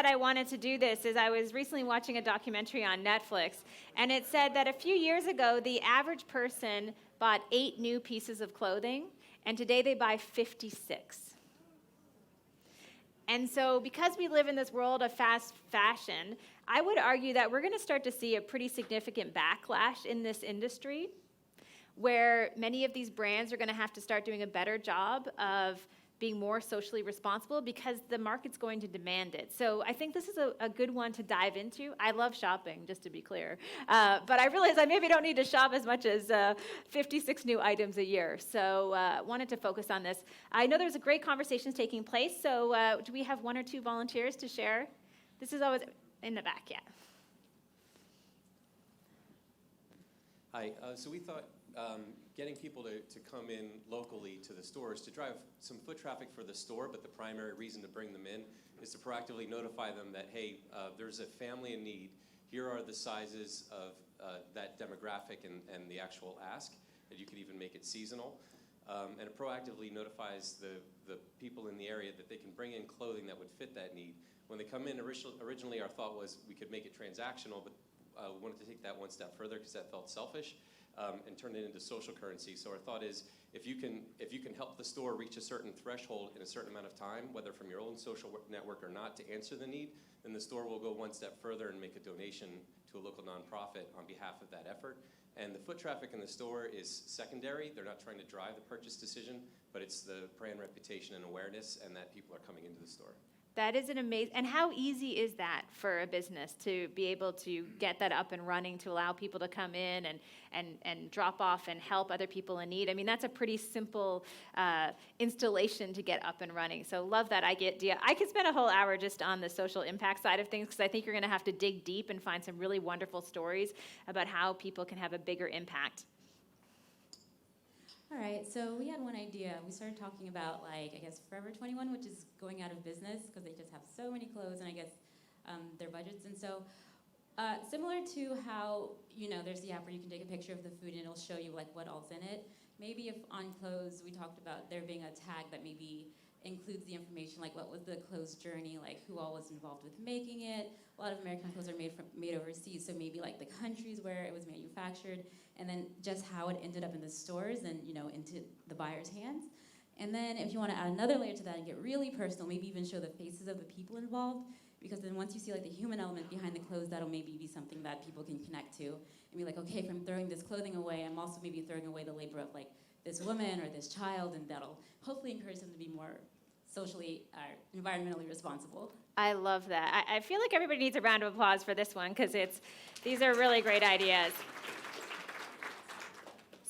I wanted to do this is I was recently watching a documentary on Netflix, and it said that a few years ago, the average person bought 8 new pieces of clothing, and today they buy 56. And so because we live in this world of fast fashion, I would argue that we're going to start to see a pretty significant backlash in this industry, where many of these brands are going to have to start doing a better job of being more socially responsible because the market's going to demand it. So I think this is a good one to dive into. I love shopping, just to be clear. But I realize I maybe don't need to shop as much as 56 new items a year. So wanted to focus on this. I know there's a great conversations taking place. So do we have 1 or 2 volunteers to share? This is always in the back, yeah. Hi, so we thought getting people to come in locally to the stores to drive some foot traffic for the store, but the primary reason to bring them in is to proactively notify them that, hey, there's a family in need. Here are the sizes of that demographic and the actual ask, and you could even make it seasonal. And it proactively notifies the people in the area that they can bring in clothing that would fit that need. When they come in, originally our thought was we could make it transactional, but we wanted to take that one step further because that felt selfish, and turn it into social currency. So our thought is if you can help the store reach a certain threshold in a certain amount of time, whether from your own social network or not, to answer the need, then the store will go one step further and make a donation to a local nonprofit on behalf of that effort. And the foot traffic in the store is secondary. They're not trying to drive the purchase decision, but it's the brand reputation and awareness and that people are coming into the store. That is an amazing, and how easy is that for a business to be able to get that up and running, to allow people to come in and drop off and help other people in need? I mean, that's a pretty simple installation to get up and running. So love that idea. I could spend a whole hour just on the social impact side of things because I think you're going to have to dig deep and find some really wonderful stories about how people can have a bigger impact. All right, so we had one idea. We started talking about, like, I guess Forever 21, which is going out of business because they just have so many clothes and I guess their budgets. And so similar to how, there's the app where you can take a picture of the food and it'll show you, like, what all's in it. Maybe if on clothes we talked about there being a tag that maybe includes the information, like what was the clothes journey, like who all was involved with making it. A lot of American clothes are made overseas, so maybe like the countries where it was manufactured, and then just how it ended up in the stores and into the buyer's hands. And then if you want to add another layer to that and get really personal, maybe even show the faces of the people involved, because then once you see like the human element behind the clothes, that'll maybe be something that people can connect to and be like, okay, if I'm throwing this clothing away, I'm also maybe throwing away the labor of like this woman or this child, and that'll hopefully encourage them to be more socially or environmentally responsible. I love that. I feel like everybody needs a round of applause for this one because these are really great ideas.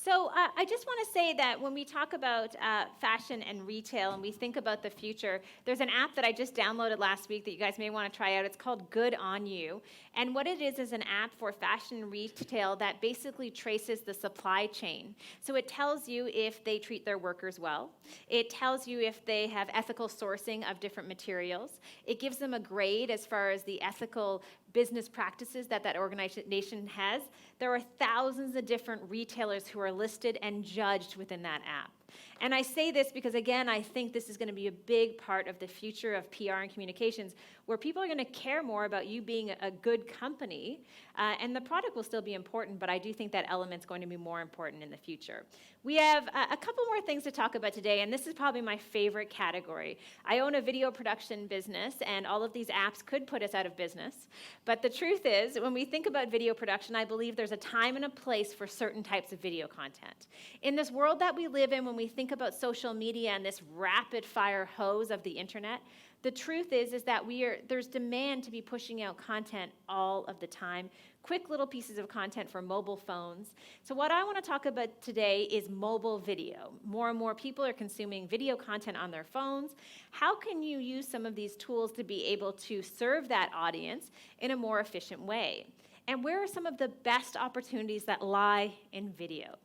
So I just want to say that when we talk about fashion and retail and we think about the future, there's an app that I just downloaded last week that you guys may want to try out. It's called Good On You. And what it is an app for fashion and retail that basically traces the supply chain. So it tells you if they treat their workers well. It tells you if they have ethical sourcing of different materials. It gives them a grade as far as the ethical business practices that organization has. There are thousands of different retailers who are listed and judged within that app. And I say this because, again, I think this is going to be a big part of the future of PR and communications, where people are going to care more about you being a good company, and the product will still be important, but I do think that element's going to be more important in the future. We have a couple more things to talk about today, and this is probably my favorite category. I own a video production business, and all of these apps could put us out of business, but the truth is, when we think about video production, I believe there's a time and a place for certain types of video content. In this world that we live in, when we think about social media and this rapid-fire hose of the internet, the truth is that there's demand to be pushing out content all of the time, quick little pieces of content for mobile phones. So what I want to talk about today is mobile video. More and more people are consuming video content on their phones. How can you use some of these tools to be able to serve that audience in a more efficient way? And where are some of the best opportunities that lie in video?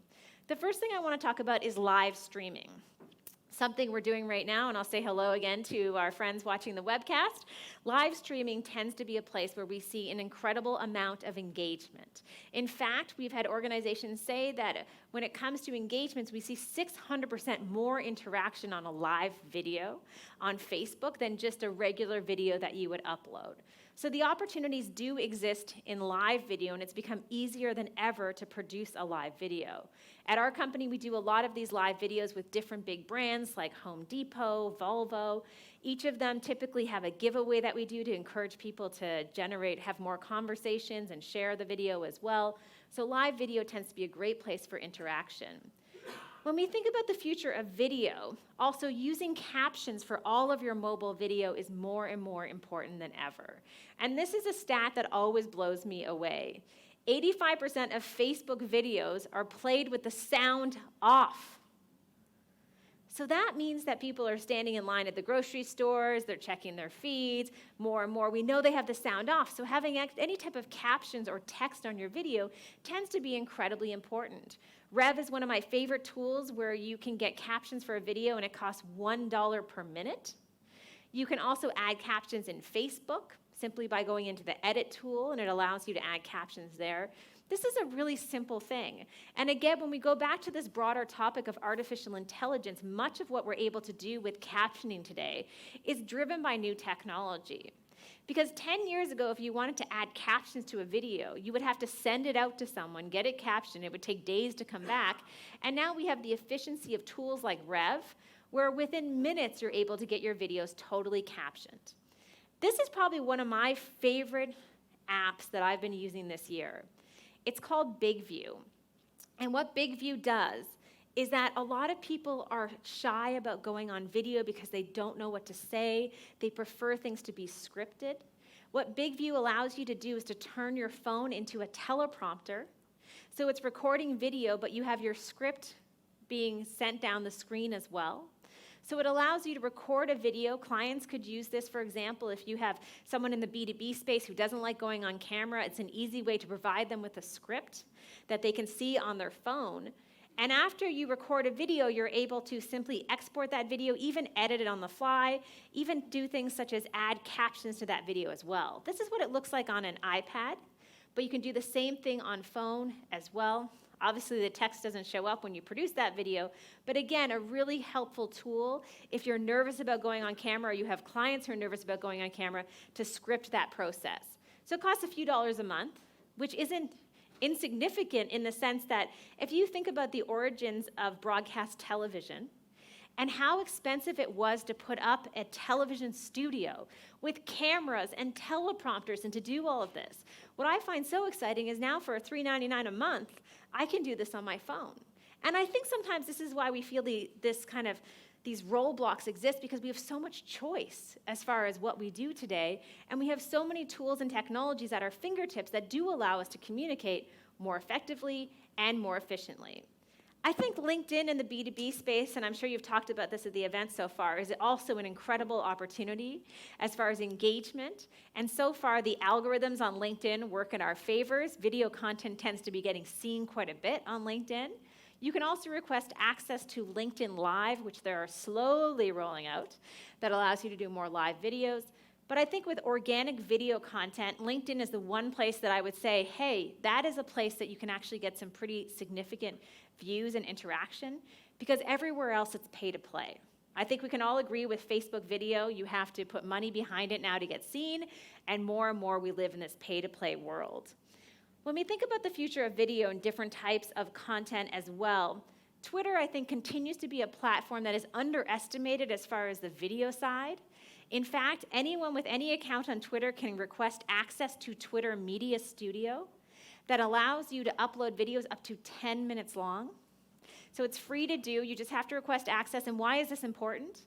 The first thing I want to talk about is live streaming. Something we're doing right now, and I'll say hello again to our friends watching the webcast. Live streaming tends to be a place where we see an incredible amount of engagement. In fact, we've had organizations say that when it comes to engagements, we see 600% more interaction on a live video on Facebook than just a regular video that you would upload. So the opportunities do exist in live video, and it's become easier than ever to produce a live video. At our company, we do a lot of these live videos with different big brands like Home Depot, Volvo. Each of them typically have a giveaway that we do to encourage people to have more conversations and share the video as well. So live video tends to be a great place for interaction. When we think about the future of video, also using captions for all of your mobile video is more and more important than ever. And this is a stat that always blows me away. 85% of Facebook videos are played with the sound off. So that means that people are standing in line at the grocery stores, they're checking their feeds, more and more. We know they have the sound off, so having any type of captions or text on your video tends to be incredibly important. Rev is one of my favorite tools where you can get captions for a video and it costs $1 per minute. You can also add captions in Facebook simply by going into the edit tool, and it allows you to add captions there. This is a really simple thing. And again, when we go back to this broader topic of artificial intelligence, much of what we're able to do with captioning today is driven by new technology. Because 10 years ago, if you wanted to add captions to a video, you would have to send it out to someone, get it captioned, it would take days to come back. And now we have the efficiency of tools like Rev, where within minutes you're able to get your videos totally captioned. This is probably one of my favorite apps that I've been using this year. It's called BigView. And what BigView does is that a lot of people are shy about going on video because they don't know what to say. They prefer things to be scripted. What BigView allows you to do is to turn your phone into a teleprompter. So it's recording video, but you have your script being sent down the screen as well. So it allows you to record a video. Clients could use this, for example, if you have someone in the B2B space who doesn't like going on camera. It's an easy way to provide them with a script that they can see on their phone. And after you record a video, you're able to simply export that video, even edit it on the fly, even do things such as add captions to that video as well. This is what it looks like on an iPad, but you can do the same thing on phone as well. Obviously, the text doesn't show up when you produce that video, but again, a really helpful tool if you're nervous about going on camera or you have clients who are nervous about going on camera to script that process. So it costs a few dollars a month, which isn't insignificant in the sense that if you think about the origins of broadcast television and how expensive it was to put up a television studio with cameras and teleprompters and to do all of this, what I find so exciting is now for $3.99 a month, I can do this on my phone. And I think sometimes this is why we feel these roadblocks exist, because we have so much choice as far as what we do today, and we have so many tools and technologies at our fingertips that do allow us to communicate more effectively and more efficiently. I think LinkedIn in the B2B space, and I'm sure you've talked about this at the event so far, is also an incredible opportunity as far as engagement. And so far, the algorithms on LinkedIn work in our favors. Video content tends to be getting seen quite a bit on LinkedIn. You can also request access to LinkedIn Live, which they are slowly rolling out, that allows you to do more live videos. But I think with organic video content, LinkedIn is the one place that I would say, hey, that is a place that you can actually get some pretty significant views and interaction, because everywhere else it's pay to play. I think we can all agree with Facebook video, you have to put money behind it now to get seen, and more we live in this pay to play world. When we think about the future of video and different types of content as well, Twitter, I think, continues to be a platform that is underestimated as far as the video side. In fact, anyone with any account on Twitter can request access to Twitter Media Studio that allows you to upload videos up to 10 minutes long. So it's free to do, you just have to request access. And why is this important?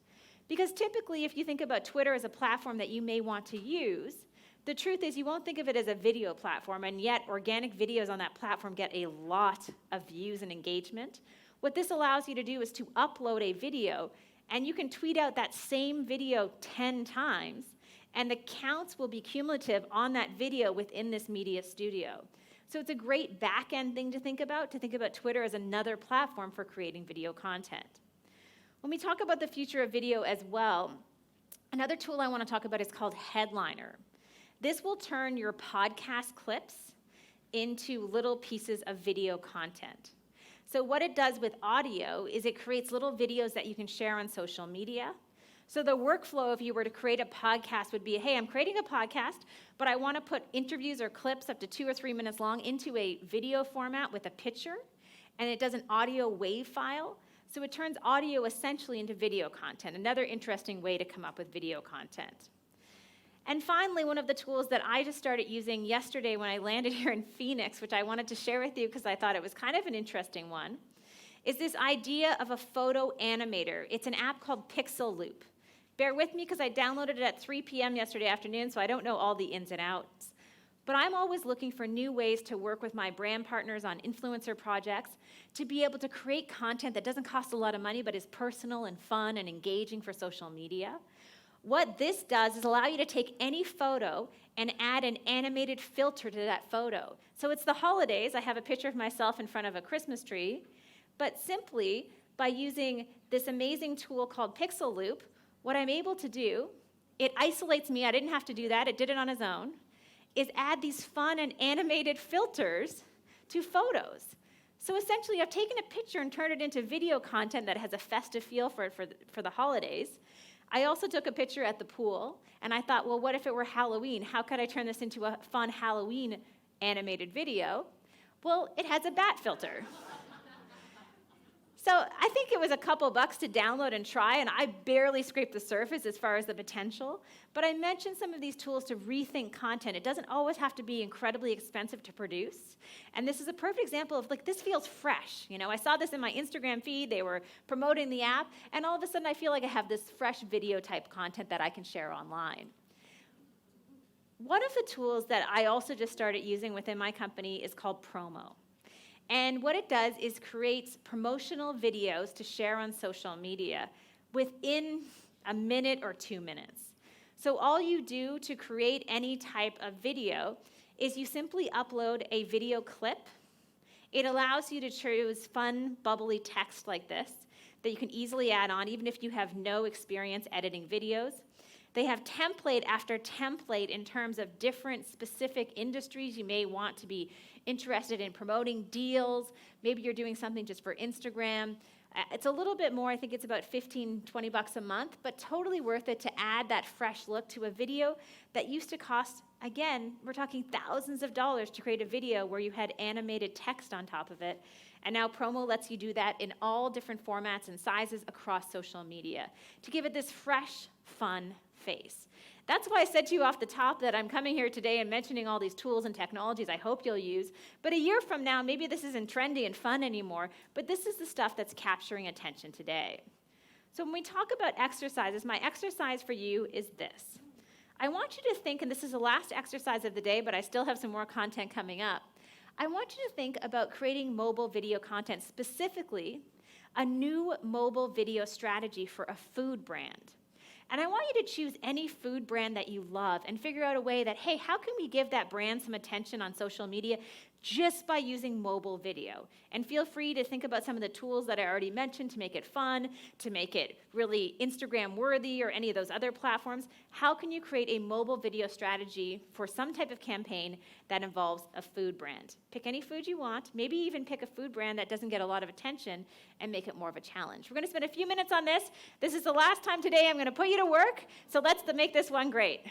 Because typically, if you think about Twitter as a platform that you may want to use, the truth is you won't think of it as a video platform, and yet organic videos on that platform get a lot of views and engagement. What this allows you to do is to upload a video, and you can tweet out that same video 10 times, and the counts will be cumulative on that video within this media studio. So it's a great back-end thing to think about Twitter as another platform for creating video content. When we talk about the future of video as well, another tool I want to talk about is called Headliner. This will turn your podcast clips into little pieces of video content. So what it does with audio is it creates little videos that you can share on social media. So the workflow, if you were to create a podcast, would be, hey, I'm creating a podcast, but I want to put interviews or clips up to 2 or 3 minutes long into a video format with a picture, and it does an audio wave file. So it turns audio essentially into video content, another interesting way to come up with video content. And finally, one of the tools that I just started using yesterday when I landed here in Phoenix, which I wanted to share with you because I thought it was kind of an interesting one, is this idea of a photo animator. It's an app called Pixel Loop. Bear with me because I downloaded it at 3 p.m. yesterday afternoon, so I don't know all the ins and outs. But I'm always looking for new ways to work with my brand partners on influencer projects to be able to create content that doesn't cost a lot of money but is personal and fun and engaging for social media. What this does is allow you to take any photo and add an animated filter to that photo. So it's the holidays. I have a picture of myself in front of a Christmas tree. But simply by using this amazing tool called Pixel Loop, what I'm able to do, it isolates me. I didn't have to do that. It did it on its own, is add these fun and animated filters to photos. So essentially, I've taken a picture and turned it into video content that has a festive feel for the holidays. I also took a picture at the pool, and I thought, well, what if it were Halloween? How could I turn this into a fun Halloween animated video? Well, it has a bat filter. So I think it was a couple bucks to download and try, and I barely scraped the surface as far as the potential. But I mentioned some of these tools to rethink content. It doesn't always have to be incredibly expensive to produce. And this is a perfect example of, like, this feels fresh. You know, I saw this in my Instagram feed. They were promoting the app, and all of a sudden I feel like I have this fresh video-type content that I can share online. One of the tools that I also just started using within my company is called Promo. And what it does is creates promotional videos to share on social media within a minute or 2 minutes. So all you do to create any type of video is you simply upload a video clip. It allows you to choose fun, bubbly text like this that you can easily add on, even if you have no experience editing videos. They have template after template in terms of different specific industries you may want to be interested in promoting, deals. Maybe you're doing something just for Instagram. It's a little bit more, I think it's about 15, 20 bucks a month, but totally worth it to add that fresh look to a video that used to cost, again, we're talking thousands of dollars to create a video where you had animated text on top of it. And now Promo lets you do that in all different formats and sizes across social media to give it this fresh, fun face. That's why I said to you off the top that I'm coming here today and mentioning all these tools and technologies I hope you'll use. But a year from now, maybe this isn't trendy and fun anymore, but this is the stuff that's capturing attention today. So when we talk about exercises, my exercise for you is this. I want you to think, and this is the last exercise of the day, but I still have some more content coming up. I want you to think about creating mobile video content, specifically a new mobile video strategy for a food brand. And I want you to choose any food brand that you love and figure out a way that, hey, how can we give that brand some attention on social media just by using mobile video? And feel free to think about some of the tools that I already mentioned to make it fun, to make it really Instagram worthy or any of those other platforms? How can you create a mobile video strategy for some type of campaign that involves a food brand? Pick any food you want, maybe even pick a food brand that doesn't get a lot of attention and make it more of a challenge. We're going to spend a few minutes on this. This is the last time today I'm going to put you to work, so let's make this one great.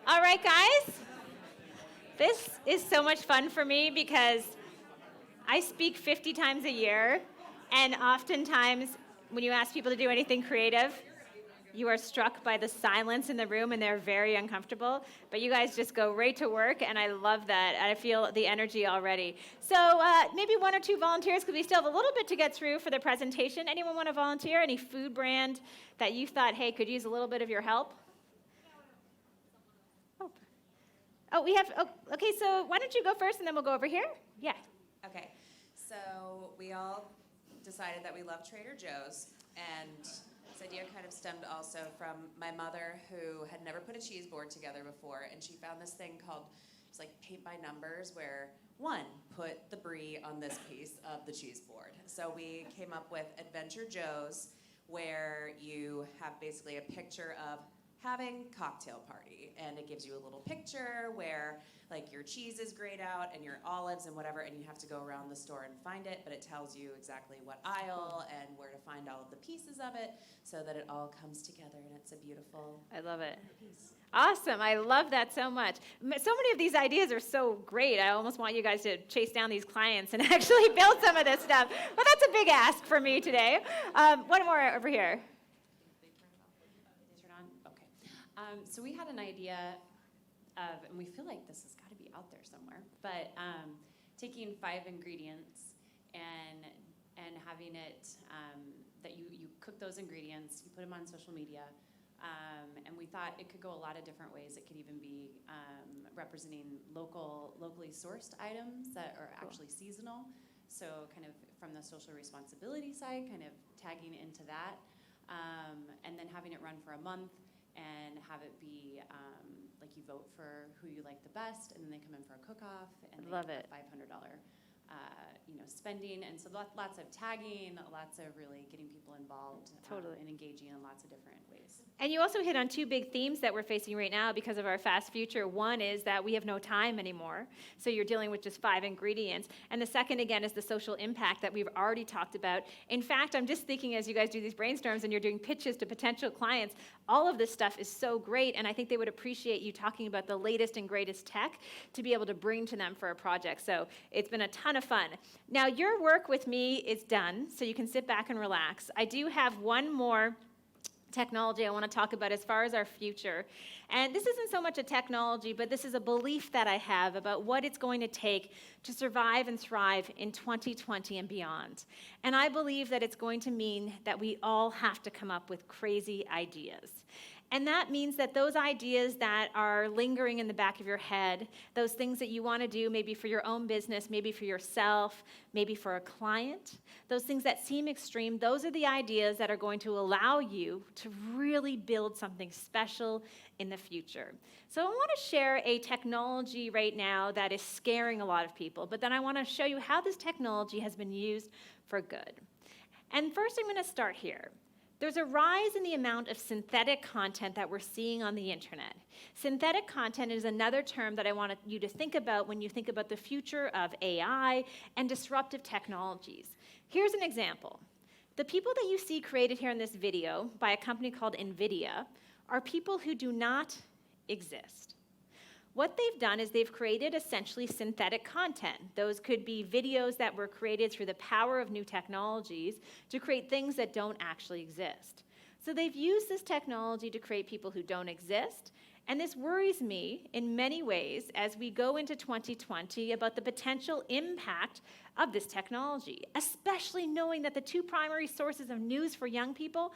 All right, guys. This is so much fun for me because I speak 50 times a year, And oftentimes, when you ask people to do anything creative, you are struck by the silence in the room and they're very uncomfortable. But you guys just go right to work, and I love that. I feel the energy already. So maybe one or two volunteers, because we still have a little bit to get through for the presentation. Anyone want to volunteer? Any food brand that you thought, hey, could use a little bit of your help? Oh, we have, okay, so why don't you go first and then we'll go over here? Yeah. Okay, so we all decided that we love Trader Joe's, and this idea kind of stemmed also from my mother, who had never put a cheese board together before, and she found this thing called, it's like paint by numbers, where one, put the brie on this piece of the cheese board. So we came up with Adventure Joe's, where you have basically a picture of having cocktail party, and it gives you a little picture where like your cheese is grayed out and your olives and whatever, and you have to go around the store and find it, but it tells you exactly what aisle and where to find all of the pieces of it so that it all comes together, and it's a beautiful I love it. piece. Awesome. I love that so much. So many of these ideas are so great. I almost want you guys to chase down these clients and actually build some of this stuff. But that's a big ask for me today. One more over here. So we had an idea of, and we feel like this has got to be out there somewhere, but taking 5 ingredients and having it that you cook those ingredients, you put them on social media, and we thought it could go a lot of different ways. It could even be representing locally sourced items that are actually seasonal. So kind of from the social responsibility side, kind of tagging into that, and then having it run for a month. And have it be like you vote for who you like the best, and then they come in for a cook-off, and they Love get it. $500 spending, and so lots of tagging, lots of really getting people involved, Totally. and engaging in lots of different ways. And you also hit on 2 big themes that we're facing right now because of our fast future. One is that we have no time anymore, so you're dealing with just 5 ingredients. And the second, again, is the social impact that we've already talked about. In fact, I'm just thinking as you guys do these brainstorms and you're doing pitches to potential clients, all of this stuff is so great, and I think they would appreciate you talking about the latest and greatest tech to be able to bring to them for a project. So it's been a ton of fun. Now, your work with me is done, so you can sit back and relax. I do have one more technology I want to talk about as far as our future. And this isn't so much a technology, but this is a belief that I have about what it's going to take to survive and thrive in 2020 and beyond. And I believe that it's going to mean that we all have to come up with crazy ideas. And that means that those ideas that are lingering in the back of your head, those things that you want to do maybe for your own business, maybe for yourself, maybe for a client, those things that seem extreme, those are the ideas that are going to allow you to really build something special in the future. So I want to share a technology right now that is scaring a lot of people, but then I want to show you how this technology has been used for good. And first I'm going to start here. There's a rise in the amount of synthetic content that we're seeing on the internet. Synthetic content is another term that I want you to think about when you think about the future of AI and disruptive technologies. Here's an example. The people that you see created here in this video by a company called NVIDIA are people who do not exist. What they've done is they've created essentially synthetic content. Those could be videos that were created through the power of new technologies to create things that don't actually exist. So they've used this technology to create people who don't exist, and this worries me in many ways as we go into 2020 about the potential impact of this technology, especially knowing that the 2 primary sources of news for young people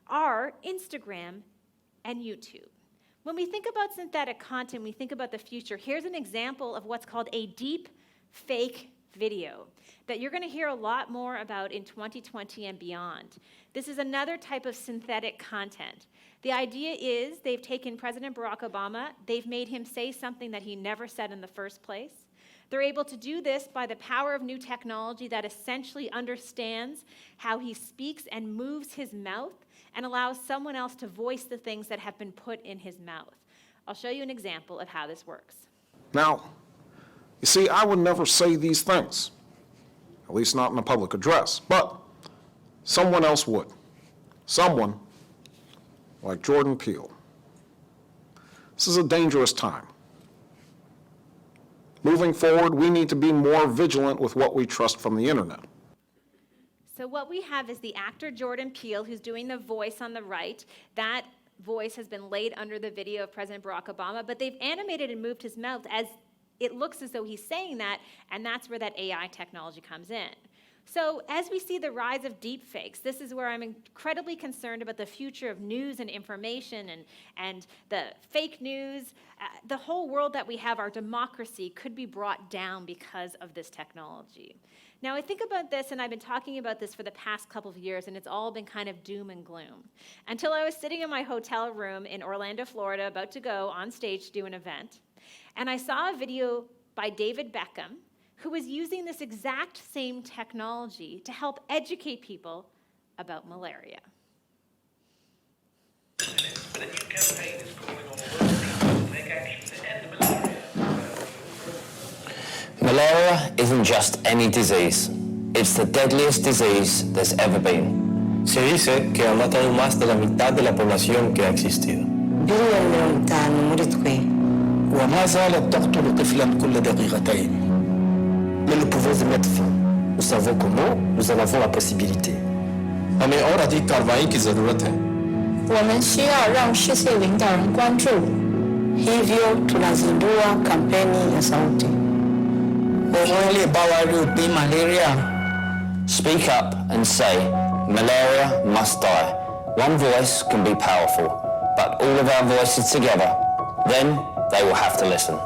are Instagram and YouTube. When we think about synthetic content, we think about the future. Here's an example of what's called a deep fake video that you're going to hear a lot more about in 2020 and beyond. This is another type of synthetic content. The idea is they've taken President Barack Obama, they've made him say something that he never said in the first place. They're able to do this by the power of new technology that essentially understands how he speaks and moves his mouth and allows someone else to voice the things that have been put in his mouth. I'll show you an example of how this works. Now, you see, I would never say these things, at least not in a public address, but someone else would. Someone like Jordan Peele. This is a dangerous time. Moving forward, we need to be more vigilant with what we trust from the internet. So what we have is the actor Jordan Peele, who's doing the voice on the right. That voice has been laid under the video of President Barack Obama, but they've animated and moved his mouth as it looks as though he's saying that, and that's where that AI technology comes in. So as we see the rise of deepfakes, this is where I'm incredibly concerned about the future of news and information and the fake news. The whole world that we have, our democracy, could be brought down because of this technology. Now, I think about this, and I've been talking about this for the past couple of years, and it's all been kind of doom and gloom. Until I was sitting in my hotel room in Orlando, Florida, about to go on stage to do an event, and I saw a video by David Beckham, who was using this exact same technology to help educate people about malaria. The new campaign is calling on all workers to take action to end malaria. Malaria isn't just any disease. It's the deadliest disease there's ever been. Se dice que ha matado más de la mitad de la población que ha existido. وما زالت تقتل طفلا كل دقيقتين. Mais nous pouvons y mettre fin. Nous savons comment, nous en avons la possibilité. हमें और अधिक कार्रवाई की जरूरत है. 我们需要让世界领导人关注 hivyo tunazindua kampeni ya sauti. Only Bawaru be malaria. Speak up and say, malaria must die. One voice can be powerful, but all of our voices together, then they will have to listen.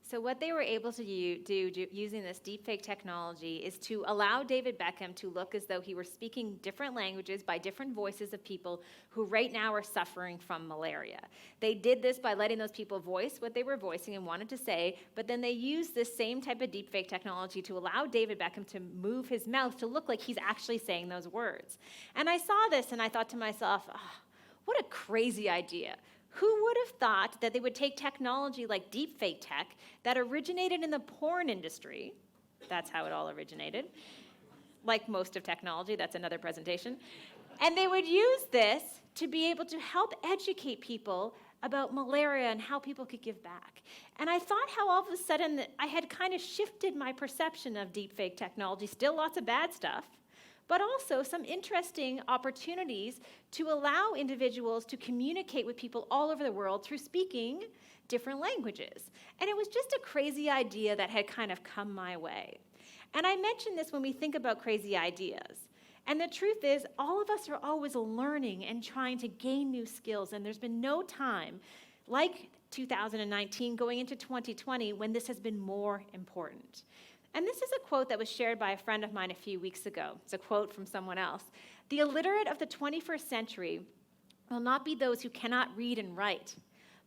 So what they were able to do using this deepfake technology is to allow David Beckham to look as though he were speaking different languages by different voices of people who right now are suffering from malaria. They did this by letting those people voice what they were voicing and wanted to say, but then they used this same type of deepfake technology to allow David Beckham to move his mouth to look like he's actually saying those words. And I saw this and I thought to myself, oh, what a crazy idea. Who would have thought that they would take technology like deepfake tech that originated in the porn industry, that's how it all originated, like most of technology, that's another presentation, and they would use this to be able to help educate people about malaria and how people could give back. And I thought how all of a sudden that I had kind of shifted my perception of deepfake technology, still lots of bad stuff, but also some interesting opportunities to allow individuals to communicate with people all over the world through speaking different languages. And it was just a crazy idea that had kind of come my way. And I mention this when we think about crazy ideas. And the truth is, all of us are always learning and trying to gain new skills, and there's been no time like 2019 going into 2020 when this has been more important. And this is a quote that was shared by a friend of mine a few weeks ago. It's a quote from someone else. The illiterate of the 21st century will not be those who cannot read and write,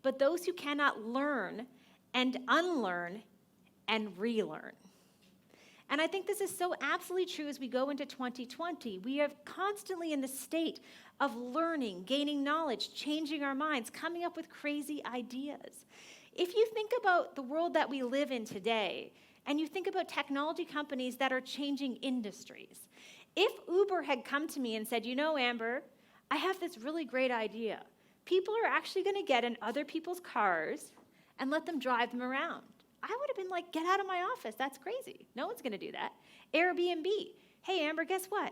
but those who cannot learn and unlearn and relearn. And I think this is so absolutely true as we go into 2020. We are constantly in the state of learning, gaining knowledge, changing our minds, coming up with crazy ideas. If you think about the world that we live in today, and you think about technology companies that are changing industries. If Uber had come to me and said, you know, Amber, I have this really great idea. People are actually going to get in other people's cars and let them drive them around. I would have been like, get out of my office. That's crazy. No one's going to do that. Airbnb. Hey, Amber, guess what?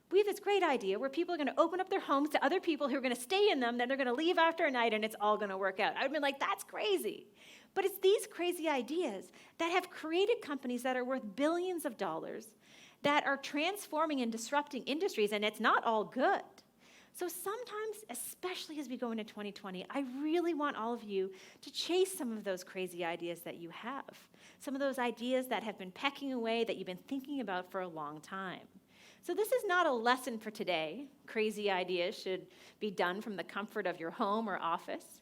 We have this great idea where people are going to open up their homes to other people who are going to stay in them, then they're going to leave after a night, and it's all going to work out. I would have been like, that's crazy. But it's these crazy ideas that have created companies that are worth billions of dollars, that are transforming and disrupting industries, and it's not all good. So sometimes, especially as we go into 2020, I really want all of you to chase some of those crazy ideas that you have, some of those ideas that have been pecking away that you've been thinking about for a long time. So this is not a lesson for today. Crazy ideas should be done from the comfort of your home or office.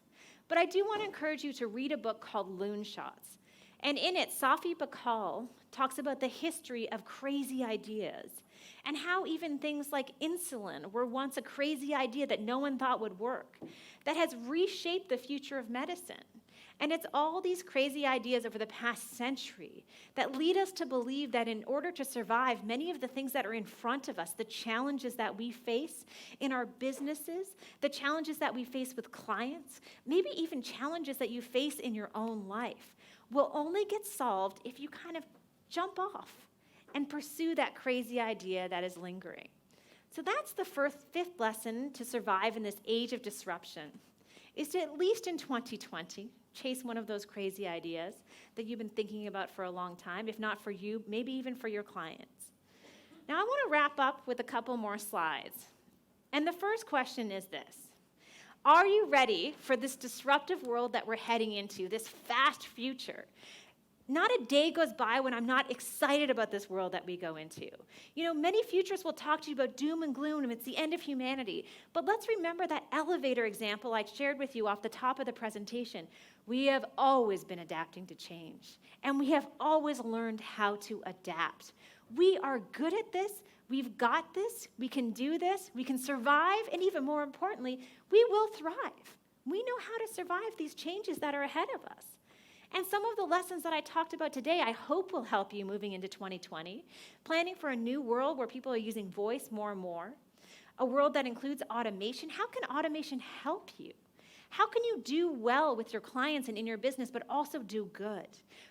But I do want to encourage you to read a book called Loon Shots. And in it, Safi Bahcall talks about the history of crazy ideas and how even things like insulin were once a crazy idea that no one thought would work, that has reshaped the future of medicine. And it's all these crazy ideas over the past century that lead us to believe that in order to survive many of the things that are in front of us, the challenges that we face in our businesses, the challenges that we face with clients, maybe even challenges that you face in your own life, will only get solved if you kind of jump off and pursue that crazy idea that is lingering. So that's the fifth lesson to survive in this age of disruption, is to, at least in 2020, chase one of those crazy ideas that you've been thinking about for a long time, if not for you, maybe even for your clients. Now, I want to wrap up with a couple more slides. And the first question is this: are you ready for this disruptive world that we're heading into, this fast future? Not a day goes by when I'm not excited about this world that we go into. You know, many futurists will talk to you about doom and gloom and it's the end of humanity. But let's remember that elevator example I shared with you off the top of the presentation. We have always been adapting to change, and we have always learned how to adapt. We are good at this. We've got this. We can do this. We can survive, and even more importantly, we will thrive. We know how to survive these changes that are ahead of us. And some of the lessons that I talked about today, I hope will help you moving into 2020, planning for a new world where people are using voice more and more, a world that includes automation. How can automation help you? How can you do well with your clients and in your business, but also do good?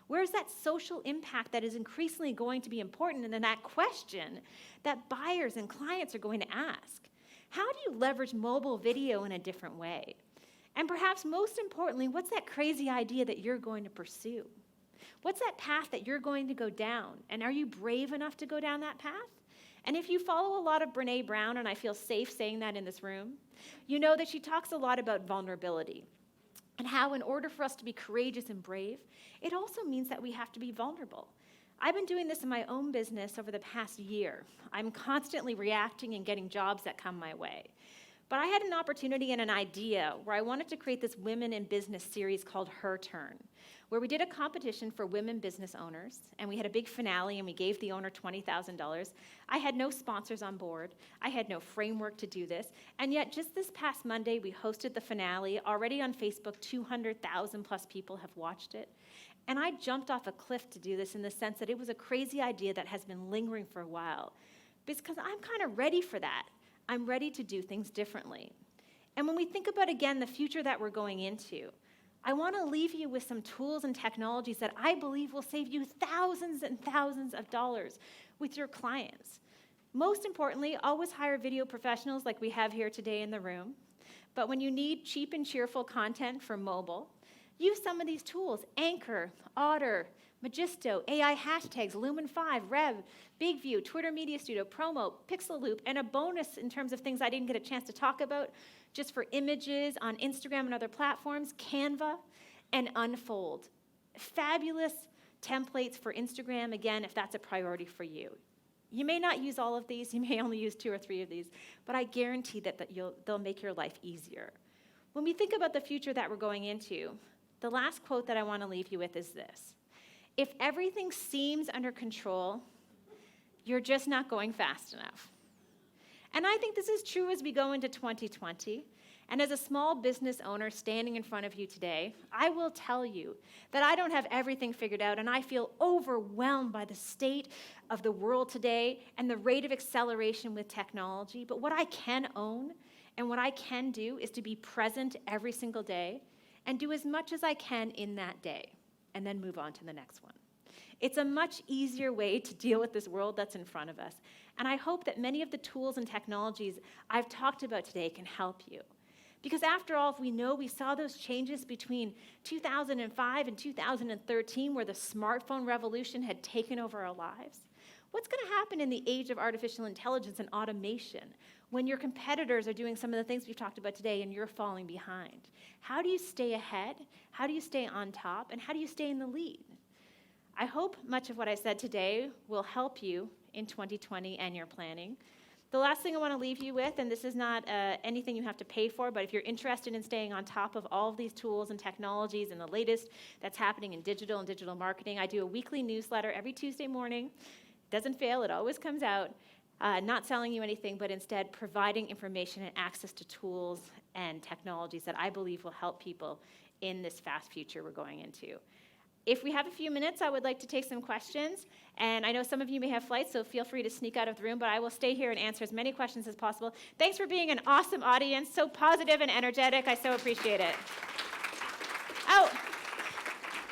Where's that social impact that is increasingly going to be important? And then that question that buyers and clients are going to ask: how do you leverage mobile video in a different way? And perhaps most importantly, what's that crazy idea that you're going to pursue? What's that path that you're going to go down? And are you brave enough to go down that path? And if you follow a lot of Brené Brown, and I feel safe saying that in this room, you know that she talks a lot about vulnerability and how in order for us to be courageous and brave, it also means that we have to be vulnerable. I've been doing this in my own business over the past year. I'm constantly reacting and getting jobs that come my way. But I had an opportunity and an idea where I wanted to create this Women in Business series called Her Turn, where we did a competition for women business owners, and we had a big finale, and we gave the owner $20,000. I had no sponsors on board. I had no framework to do this, and yet just this past Monday, we hosted the finale. Already on Facebook, 200,000 plus people have watched it. And I jumped off a cliff to do this in the sense that it was a crazy idea that has been lingering for a while, because I'm kind of ready for that. I'm ready to do things differently. And when we think about, again, the future that we're going into, I want to leave you with some tools and technologies that I believe will save you thousands and thousands of dollars with your clients. Most importantly, always hire video professionals like we have here today in the room. But when you need cheap and cheerful content for mobile, use some of these tools: Anchor, Otter, Magisto, AI hashtags, Lumen 5, Rev, BigView, Twitter Media Studio, Promo, Pixel Loop, and a bonus in terms of things I didn't get a chance to talk about, just for images on Instagram and other platforms, Canva and Unfold. Fabulous templates for Instagram, again, if that's a priority for you. You may not use all of these, you may only use 2 or 3 of these, but I guarantee that they'll make your life easier. When we think about the future that we're going into, the last quote that I want to leave you with is this: if everything seems under control, you're just not going fast enough. And I think this is true as we go into 2020. And as a small business owner standing in front of you today, I will tell you that I don't have everything figured out, and I feel overwhelmed by the state of the world today and the rate of acceleration with technology. But what I can own and what I can do is to be present every single day and do as much as I can in that day, and then move on to the next one. It's a much easier way to deal with this world that's in front of us. And I hope that many of the tools and technologies I've talked about today can help you. Because after all, if we know we saw those changes between 2005 and 2013 where the smartphone revolution had taken over our lives, what's going to happen in the age of artificial intelligence and automation when your competitors are doing some of the things we've talked about today and you're falling behind? How do you stay ahead? How do you stay on top? And how do you stay in the lead? I hope much of what I said today will help you in 2020 and your planning. The last thing I want to leave you with, and this is not anything you have to pay for, but if you're interested in staying on top of all of these tools and technologies and the latest that's happening in digital and digital marketing, I do a weekly newsletter every Tuesday morning. Doesn't fail, it always comes out. Not selling you anything, but instead providing information and access to tools and technologies that I believe will help people in this fast future we're going into. If we have a few minutes, I would like to take some questions. And I know some of you may have flights, so feel free to sneak out of the room, but I will stay here and answer as many questions as possible. Thanks for being an awesome audience, so positive and energetic. I so appreciate it. Oh,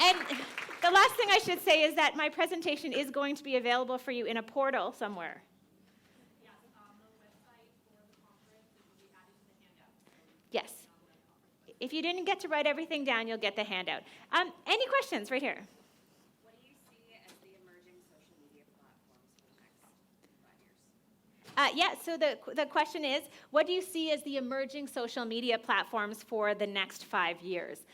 and The last thing I should say is that my presentation is going to be available for you in a portal somewhere. Yes. If you didn't get to write everything down, you'll get the handout. Any questions right here? What do you see as the emerging social media platforms for the next 5 years? Yeah, so the question is, what do you see as the emerging social media platforms for the next 5 years?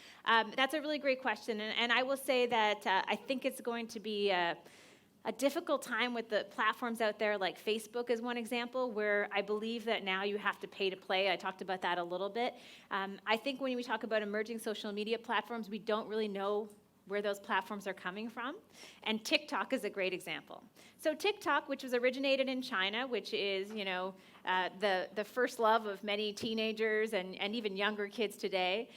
That's a really great question, and I will say that I think it's going to be a difficult time with the platforms out there, like Facebook is one example, where I believe that now you have to pay to play. I talked about that a little bit. I think when we talk about emerging social media platforms, we don't really know where those platforms are coming from. And TikTok is a great example. So TikTok, which was originated in China, which is, the first love of many teenagers and even younger kids today.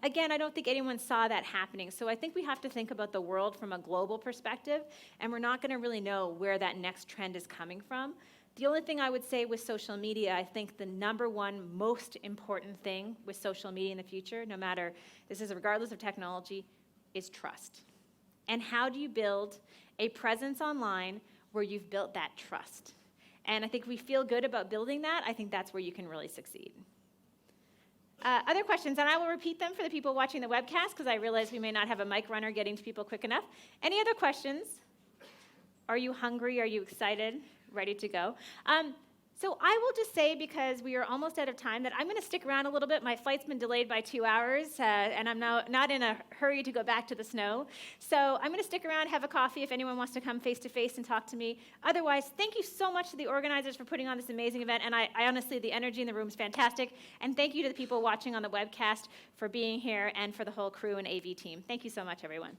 Again, I don't think anyone saw that happening. So I think we have to think about the world from a global perspective, and we're not gonna really know where that next trend is coming from. The only thing I would say with social media, I think the number one most important thing with social media in the future, no matter, this is regardless of technology, is trust. And how do you build a presence online where you've built that trust? And I think we feel good about building that. I think that's where you can really succeed. Other questions, and I will repeat them for the people watching the webcast because I realize we may not have a mic runner getting to people quick enough. Any other questions? Are you hungry? Are you excited? Ready to go? So I will just say, because we are almost out of time, that I'm going to stick around a little bit. My flight's been delayed by 2 hours, and I'm now not in a hurry to go back to the snow. So I'm going to stick around, have a coffee if anyone wants to come face-to-face and talk to me. Otherwise, thank you so much to the organizers for putting on this amazing event, and I honestly, the energy in the room is fantastic. And thank you to the people watching on the webcast for being here, and for the whole crew and AV team. Thank you so much, everyone.